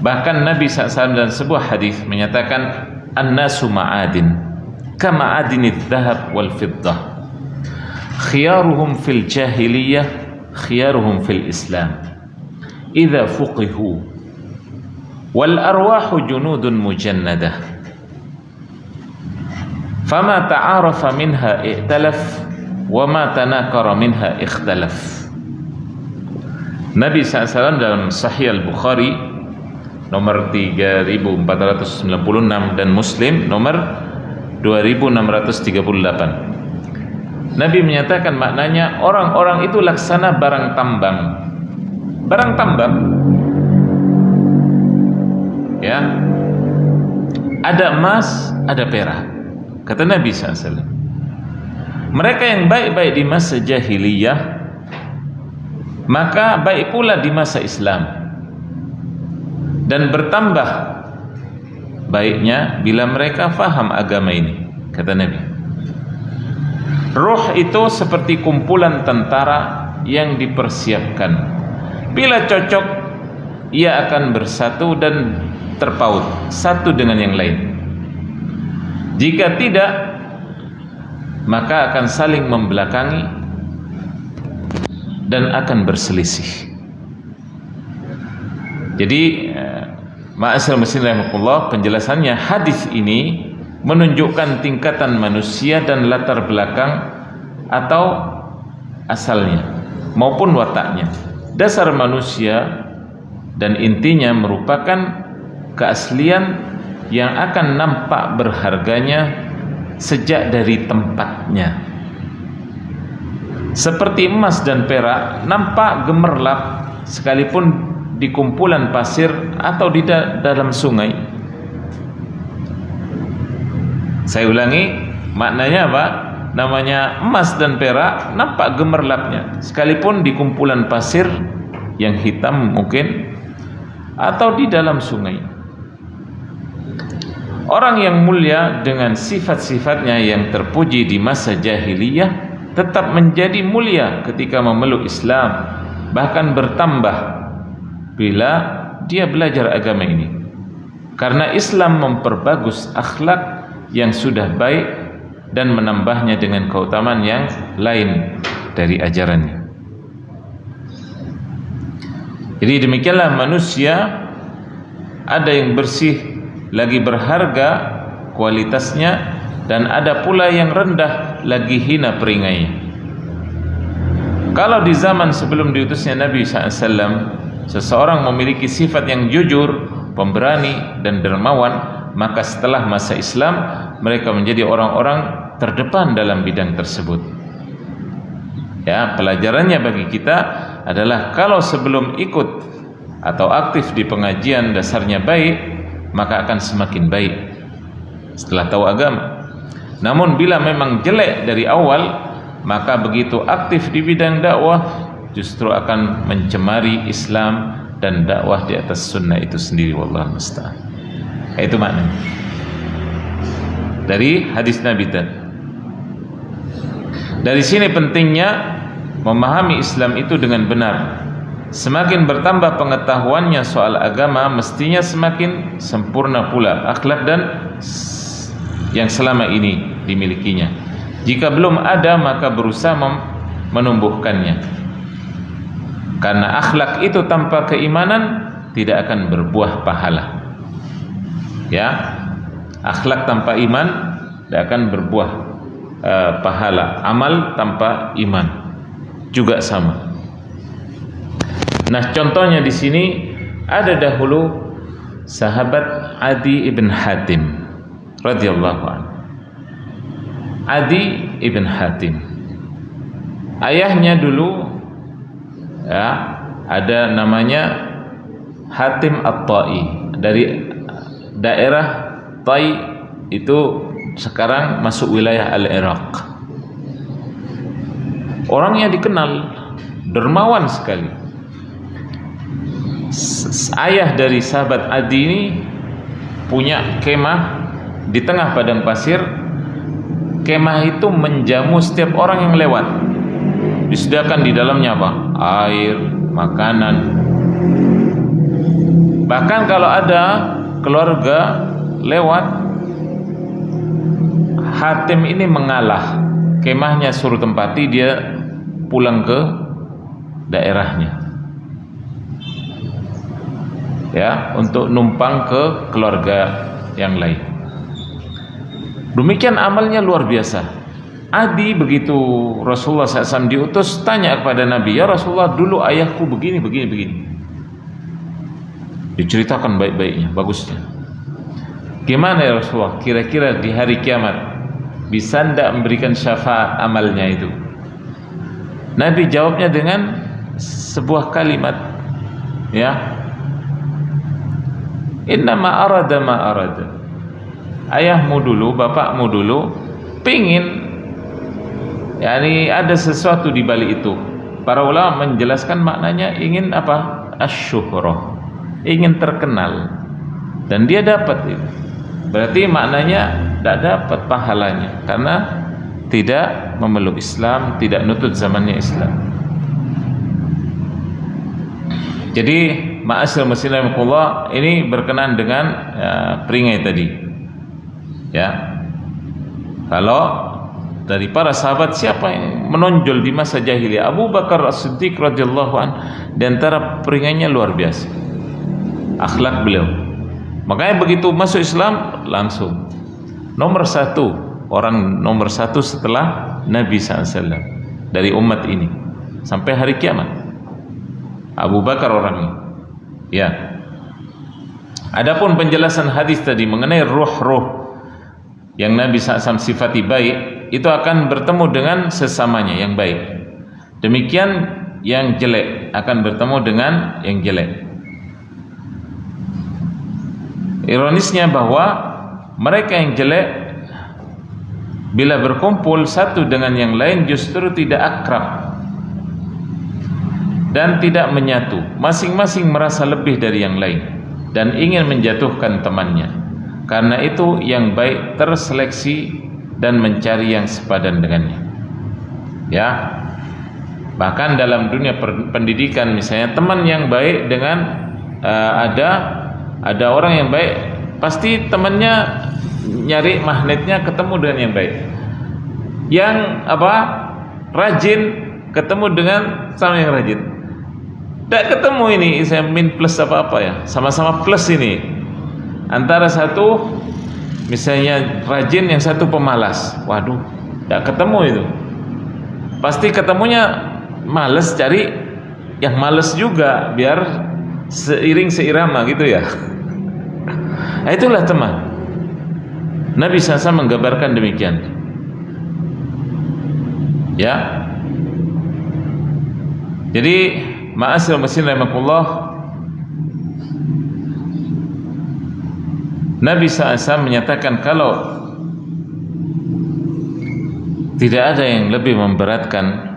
bahkan Nabi SAW dalam sebuah hadis menyatakan, an-nasu ma'adin kama'adinidz dzahab wal fiddah, khiyaruhum fil jahiliyah khiyaruhum fil islam idza fuqihu, wal arwahu junudun mujannadah, fama ta'arafa minha i'talaf wa ma tanakara minha ikhtalaf. Nabi SAW dalam Sahih Al-Bukhari nomor 3496 dan Muslim nomor 2638. Nabi menyatakan maknanya, orang-orang itu laksana barang tambang. Barang tambang, ya, ada emas, ada perak. Kata Nabi SAW, mereka yang baik-baik di masa jahiliyah, maka baik pula di masa Islam, dan bertambah baiknya bila mereka faham agama ini. Kata Nabi, ruh itu seperti kumpulan tentara yang dipersiapkan. Bila cocok, ia akan bersatu dan terpaut satu dengan yang lain. Jika tidak, maka akan saling membelakangi dan akan berselisih. Jadi ma'asyiral muslimin rahimakumullah, penjelasannya hadis ini menunjukkan tingkatan manusia dan latar belakang atau asalnya maupun wataknya. Dasar manusia dan intinya merupakan keaslian yang akan nampak berharganya sejak dari tempatnya. Seperti emas dan perak nampak gemerlap sekalipun di kumpulan pasir atau di dalam sungai. Saya ulangi, maknanya apa? Namanya emas dan perak nampak gemerlapnya sekalipun di kumpulan pasir yang hitam mungkin atau di dalam sungai. Orang yang mulia dengan sifat-sifatnya yang terpuji di masa jahiliyah tetap menjadi mulia ketika memeluk Islam, bahkan bertambah bila dia belajar agama ini, karena Islam memperbagus akhlak yang sudah baik dan menambahnya dengan keutamaan yang lain dari ajarannya. Jadi demikianlah manusia, ada yang bersih lagi berharga kualitasnya, dan ada pula yang rendah lagi hina peringainya. Kalau di zaman sebelum diutusnya Nabi SAW, seseorang memiliki sifat yang jujur, pemberani dan dermawan, maka setelah masa Islam mereka menjadi orang-orang terdepan dalam bidang tersebut. Ya, pelajarannya bagi kita adalah kalau sebelum ikut atau aktif di pengajian dasarnya baik, maka akan semakin baik setelah tahu agama. Namun bila memang jelek dari awal, maka begitu aktif di bidang dakwah justru akan mencemari Islam dan dakwah di atas sunnah itu sendiri. Wallahu musta'an. Itu maknanya dari hadis Nabi tadi. Dari sini pentingnya memahami Islam itu dengan benar. Semakin bertambah pengetahuannya soal agama, mestinya semakin sempurna pula akhlak dan yang selama ini dimilikinya. Jika belum ada, maka berusaha menumbuhkannya. Karena akhlak itu tanpa keimanan tidak akan berbuah pahala. Ya, akhlak tanpa iman tidak akan berbuah pahala. Amal tanpa iman juga sama. Nah, contohnya di sini ada dahulu sahabat Adi ibn Hatim radhiyallahu anhu. Adi ibn Hatim, ayahnya dulu ya ada namanya Hatim At-Tai, dari daerah Tai, itu sekarang masuk wilayah Al-Iraq. Orangnya dikenal dermawan sekali. Ayah dari sahabat Adi ini punya kemah di tengah padang pasir. Kemah itu menjamu setiap orang yang lewat. Disediakan di dalamnya apa? Air, makanan. Bahkan kalau ada keluarga lewat, Hatim ini mengalah. Kemahnya suruh tempati, dia pulang ke daerahnya. Ya, untuk numpang ke keluarga yang lain. Demikian amalnya luar biasa. Adi begitu Rasulullah SAW diutus, tanya kepada Nabi, ya Rasulullah, dulu ayahku begini. Diceritakan baik-baiknya, bagusnya. Gimana ya Rasulullah, kira-kira di hari kiamat bisa tidak memberikan syafaat amalnya itu? Nabi jawabnya dengan sebuah kalimat, ya, innama arada ma arada. Ayahmu dulu, bapakmu dulu pingin, yakni ada sesuatu di balik itu. Para ulama menjelaskan maknanya ingin apa? Asyuhrah, ingin terkenal, dan dia dapat itu. Berarti maknanya tidak dapat pahalanya karena tidak memeluk Islam, tidak nutut zamannya Islam. Jadi ma'asyiral muslimin rahimakumullah, ini berkenaan dengan peringai tadi. Ya, kalau dari para sahabat siapa yang menonjol di masa jahiliyah? Abu Bakar As-Siddiq radhiyallahu an, di antara peringainya luar biasa akhlak beliau. Makanya begitu masuk Islam langsung nomor satu setelah Nabi SAW dari umat ini sampai hari kiamat, Abu Bakar orangnya. Ya. Adapun penjelasan hadis tadi mengenai ruh-ruh yang Nabi SAW sifati baik, itu akan bertemu dengan sesamanya yang baik. Demikian yang jelek akan bertemu dengan yang jelek. Ironisnya bahwa mereka yang jelek bila berkumpul satu dengan yang lain justru tidak akrab dan tidak menyatu. Masing-masing merasa lebih dari yang lain dan ingin menjatuhkan temannya. Karena itu yang baik terseleksi dan mencari yang sepadan dengannya. Ya, bahkan dalam dunia pendidikan misalnya, teman yang baik dengan ada orang yang baik, pasti temannya nyari magnetnya ketemu dengan yang baik. Yang rajin ketemu dengan sama yang rajin. Tidak ketemu ini, saya min plus apa ya, sama-sama plus ini. Antara satu misalnya rajin, yang satu pemalas, waduh, tidak ketemu itu. Pasti ketemunya males, cari yang males juga biar seiring seirama gitu ya. Nah, itulah teman. Nabi SAW menggambarkan demikian. Ya. Jadi ma'asyiral muslimin rahimakumullah, Nabi SAW menyatakan kalau tidak ada yang lebih memberatkan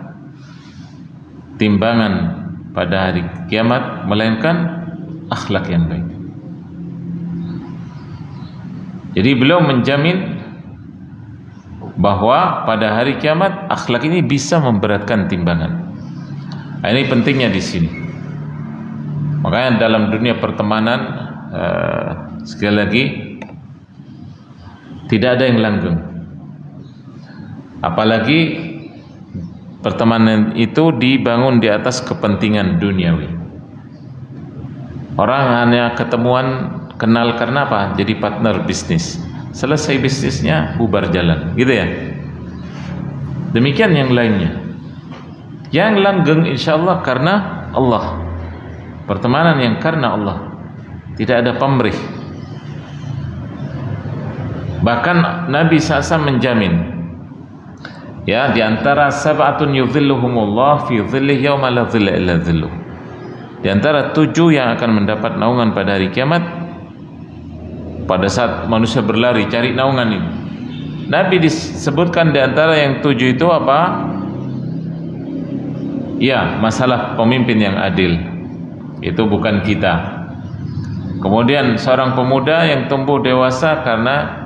timbangan pada hari kiamat melainkan akhlak yang baik. Jadi beliau menjamin bahwa pada hari kiamat akhlak ini bisa memberatkan timbangan. Nah, ini pentingnya di sini. Makanya dalam dunia pertemanan, sekali lagi, tidak ada yang langgeng. Apalagi pertemanan itu dibangun di atas kepentingan duniawi. Orang hanya ketemuan, kenal karena apa? Jadi partner bisnis. Selesai bisnisnya bubar jalan, gitu ya. Demikian yang lainnya. Yang langgeng insyaallah karena Allah. Pertemanan yang karena Allah. Tidak ada pamrih. Bahkan Nabi SAW menjamin, ya, di antara sab'atun yudhilluhumullah fi dhillih yauma la dhilla illa dhilluh. Di antara 7 yang akan mendapat naungan pada hari kiamat, pada saat manusia berlari cari naungan ini. Nabi disebutkan di antara yang 7 itu apa? Ya, masalah pemimpin yang adil. Itu bukan kita. Kemudian seorang pemuda yang tumbuh dewasa karena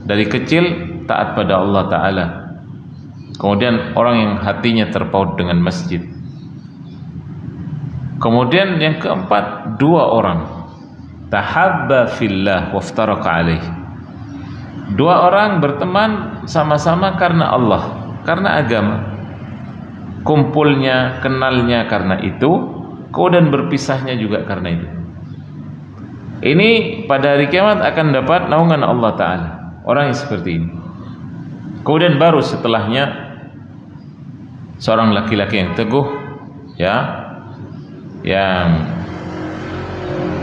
dari kecil taat pada Allah Ta'ala. Kemudian orang yang hatinya terpaut dengan masjid. Kemudian yang keempat, 2 orang tahabba fillah waftaraka alaih. 2 orang berteman sama-sama karena Allah, karena agama. Kumpulnya, kenalnya karena itu, kemudian berpisahnya juga karena itu. Ini pada hari kiamat akan dapat naungan Allah Ta'ala. Orang yang seperti ini. Kemudian baru setelahnya seorang laki-laki yang teguh, ya, yang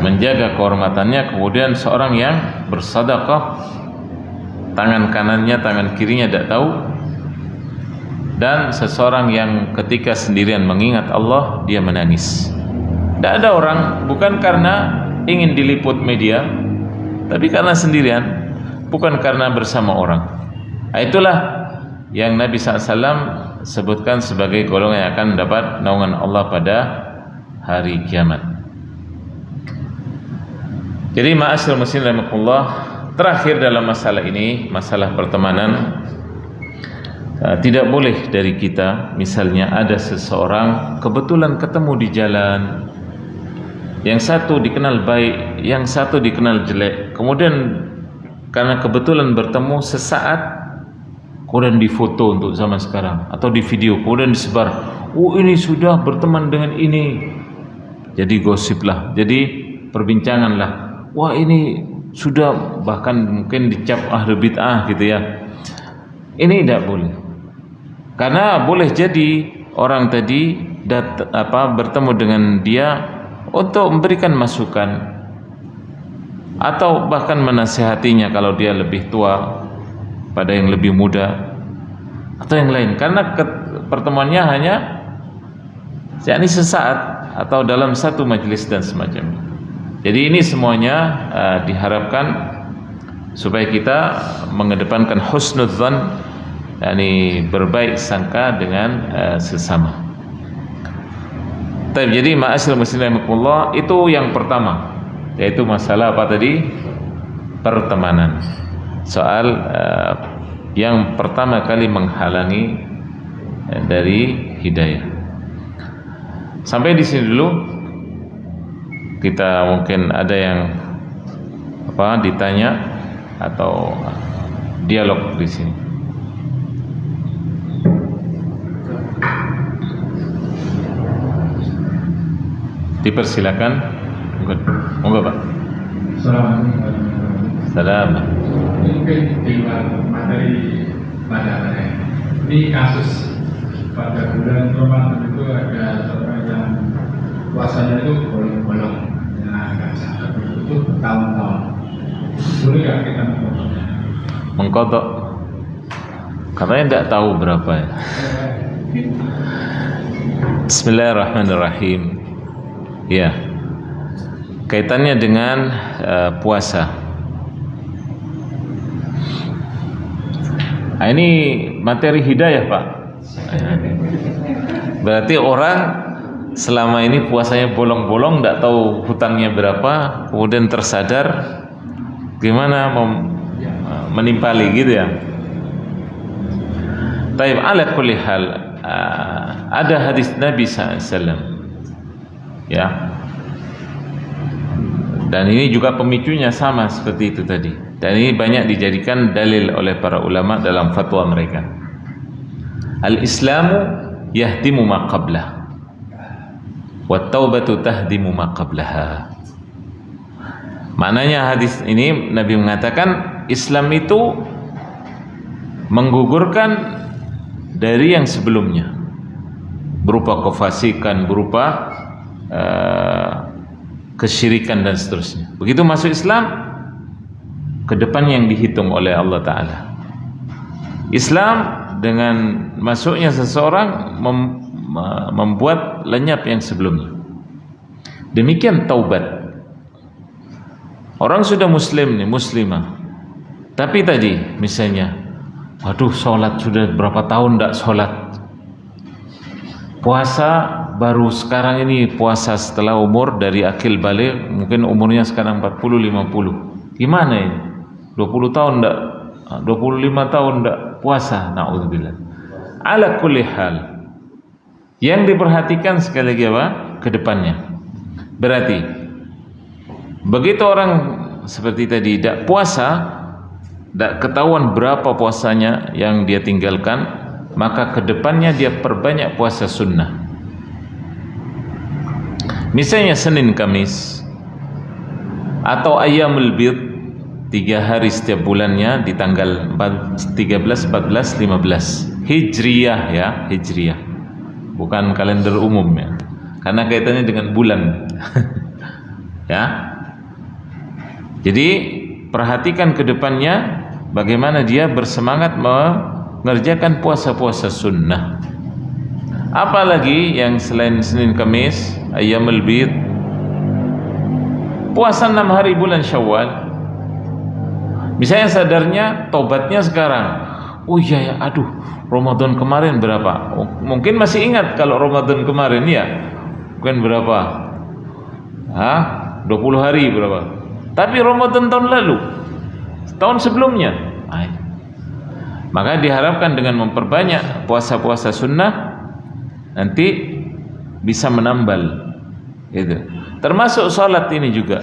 menjaga kehormatannya. Kemudian seorang yang bersedekah, tangan kanannya, tangan kirinya tidak tahu. Dan seseorang yang ketika sendirian mengingat Allah, dia menangis. Tidak ada orang, bukan karena ingin diliput media, tapi karena sendirian, bukan karena bersama orang. Itulah yang Nabi SAW sebutkan sebagai golongan yang akan dapat naungan Allah pada hari kiamat. Jadi ma'asyiral muslimin rahimakumullah, terakhir dalam masalah ini, masalah pertemanan, tidak boleh dari kita, misalnya ada seseorang kebetulan ketemu di jalan, yang satu dikenal baik, yang satu dikenal jelek, kemudian karena kebetulan bertemu sesaat, kemudian difoto untuk zaman sekarang, atau di video, kemudian disebar, oh ini sudah berteman dengan ini, jadi gosip lah, jadi perbincangan lah, wah ini sudah, bahkan mungkin dicap ahli bid'ah gitu ya. Ini tidak boleh, karena boleh jadi orang tadi bertemu dengan dia untuk memberikan masukan, atau bahkan menasihatinya kalau dia lebih tua pada yang lebih muda, atau yang lain, karena pertemuannya hanya yakni sesaat atau dalam satu majelis dan semacamnya. Jadi ini semuanya diharapkan supaya kita mengedepankan husnudzan, yakni berbaik sangka dengan sesama. Jadi ma'asyiral muslimin rahimakumullah, itu yang pertama, yaitu masalah apa tadi? Pertemanan. Soal yang pertama kali menghalangi dari hidayah. Sampai di sini dulu. Kita mungkin ada yang ditanya atau dialog di sini. Dipersilakan. Monggo, Pak. Assalamualaikum. Mungkin di luar materi pada ini kasus pada bulan Ramadan itu ada seorang yang puasanya itu bolong-bolong, ya nggak sadar itu bertahun-tahun. Boleh nggak kita mengkodok? Katanya tidak tahu berapa ya. Bismillahirrahmanirrahim. Ya, kaitannya dengan puasa. Nah, ini materi hidayah, Pak. Berarti orang selama ini puasanya bolong-bolong, tidak tahu hutangnya berapa, kemudian tersadar, gimana menimpali gitu ya. Taib ala kulli hal, ada hadis Nabi SAW, ya, dan ini juga pemicunya sama seperti itu tadi, dan ini banyak dijadikan dalil oleh para ulama dalam fatwa mereka. Al-Islamu yahdimu ma qablah, wat taubatu tahdimu ma qablaha. Maknanya hadis ini Nabi mengatakan Islam itu menggugurkan dari yang sebelumnya, berupa kefasikan, berupa kesyirikan dan seterusnya. Begitu masuk Islam, ke depan yang dihitung oleh Allah Ta'ala. Islam dengan masuknya seseorang membuat lenyap yang sebelumnya. Demikian taubat. Orang sudah muslim nih, muslimah, tapi tadi misalnya, waduh, sholat sudah berapa tahun tidak sholat, puasa baru sekarang ini, puasa setelah umur dari akil balik, mungkin umurnya sekarang 40-50, gimana ini? 20 tahun enggak, 25 tahun enggak puasa, na'udzubillah. Ala kulli hal, yang diperhatikan sekali lagi apa? Kedepannya. Berarti begitu orang seperti tadi tidak puasa, tidak ketahuan berapa puasanya yang dia tinggalkan, maka kedepannya dia perbanyak puasa sunnah. Misalnya Senin Kamis atau Ayyamul Bid, 3 hari setiap bulannya di tanggal 13, 14, 15 Hijriyah ya, Hijriyah, bukan kalender umum ya, karena kaitannya dengan bulan ya. Jadi perhatikan ke depannya bagaimana dia bersemangat mengerjakan puasa-puasa sunnah. Apalagi yang selain Senin Kamis, Ayyamul Bid, puasa 6 hari bulan Syawal. Misalnya sadarnya tobatnya sekarang, oh iya ya, aduh, Ramadan kemarin berapa? Oh, mungkin masih ingat kalau Ramadan kemarin ya, mungkin berapa? 20 hari berapa? Tapi Ramadan tahun lalu, tahun sebelumnya, maka diharapkan dengan memperbanyak puasa-puasa sunnah nanti bisa menambal, gitu. Termasuk sholat ini juga.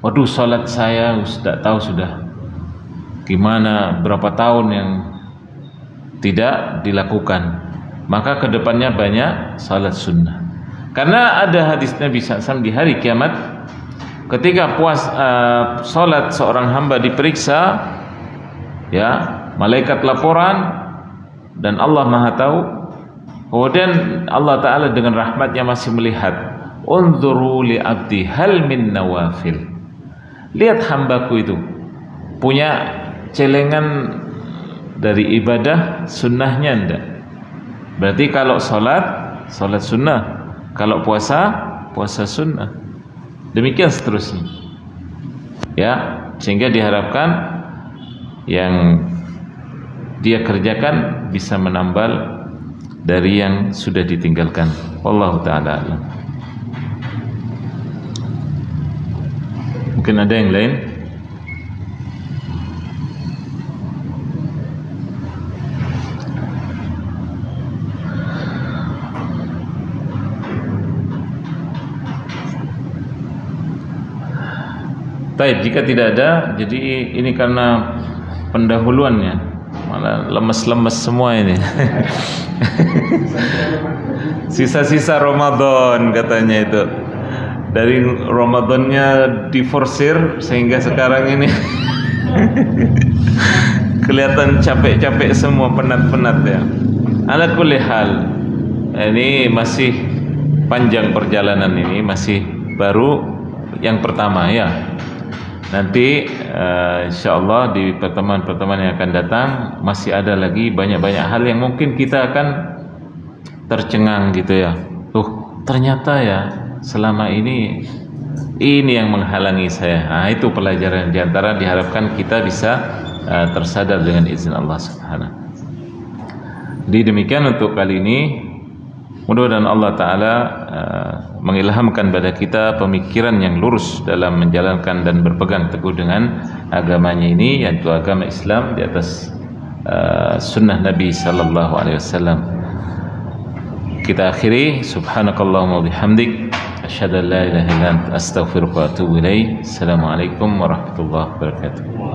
Waduh, sholat saya sudah tahu sudah gimana, berapa tahun yang tidak dilakukan. Maka kedepannya banyak sholat sunnah. Karena ada hadis Nabi SAW di hari kiamat, ketika sholat seorang hamba diperiksa, ya, malaikat laporan dan Allah Maha tahu. Kemudian Allah Ta'ala dengan rahmatnya masih melihat, unzuru li abdi hal min nawafil. Lihat hambaku itu punya celengan dari ibadah sunnahnya enggak. Berarti kalau sholat sunnah, kalau puasa sunnah. Demikian seterusnya, ya, sehingga diharapkan yang dia kerjakan bisa menambal dari yang sudah ditinggalkan. Wallahu ta'ala a'lam. Mungkin ada yang lain? Baik, jika tidak ada, jadi ini karena pendahuluannya, malah lemes-lemes semua ini. Sisa-sisa Ramadan katanya itu. Dari Ramadannya diforsir sehingga sekarang ini kelihatan capek-capek semua, penat-penat ya. Ala kulli hal, ini masih panjang perjalanan ini, masih baru yang pertama ya. Nanti insyaallah di pertemuan-pertemuan yang akan datang masih ada lagi banyak-banyak hal yang mungkin kita akan tercengang gitu ya. Ternyata ya selama ini yang menghalangi saya. Nah, itu pelajaran diantara diharapkan kita bisa tersadar dengan izin Allah Subhanahu. Jadi demikian untuk kali ini. Mudah-mudahan Allah Ta'ala mengilhamkan pada kita pemikiran yang lurus dalam menjalankan dan berpegang teguh dengan agamanya ini, yaitu agama Islam di atas sunnah Nabi Sallallahu Alaihi Wasallam. Kita akhiri, subhanakallahumma bihamdik, asyhadu an la ilaha illa anta, astaghfiruka wa atubu ilaik. Assalamualaikum warahmatullahi wabarakatuh.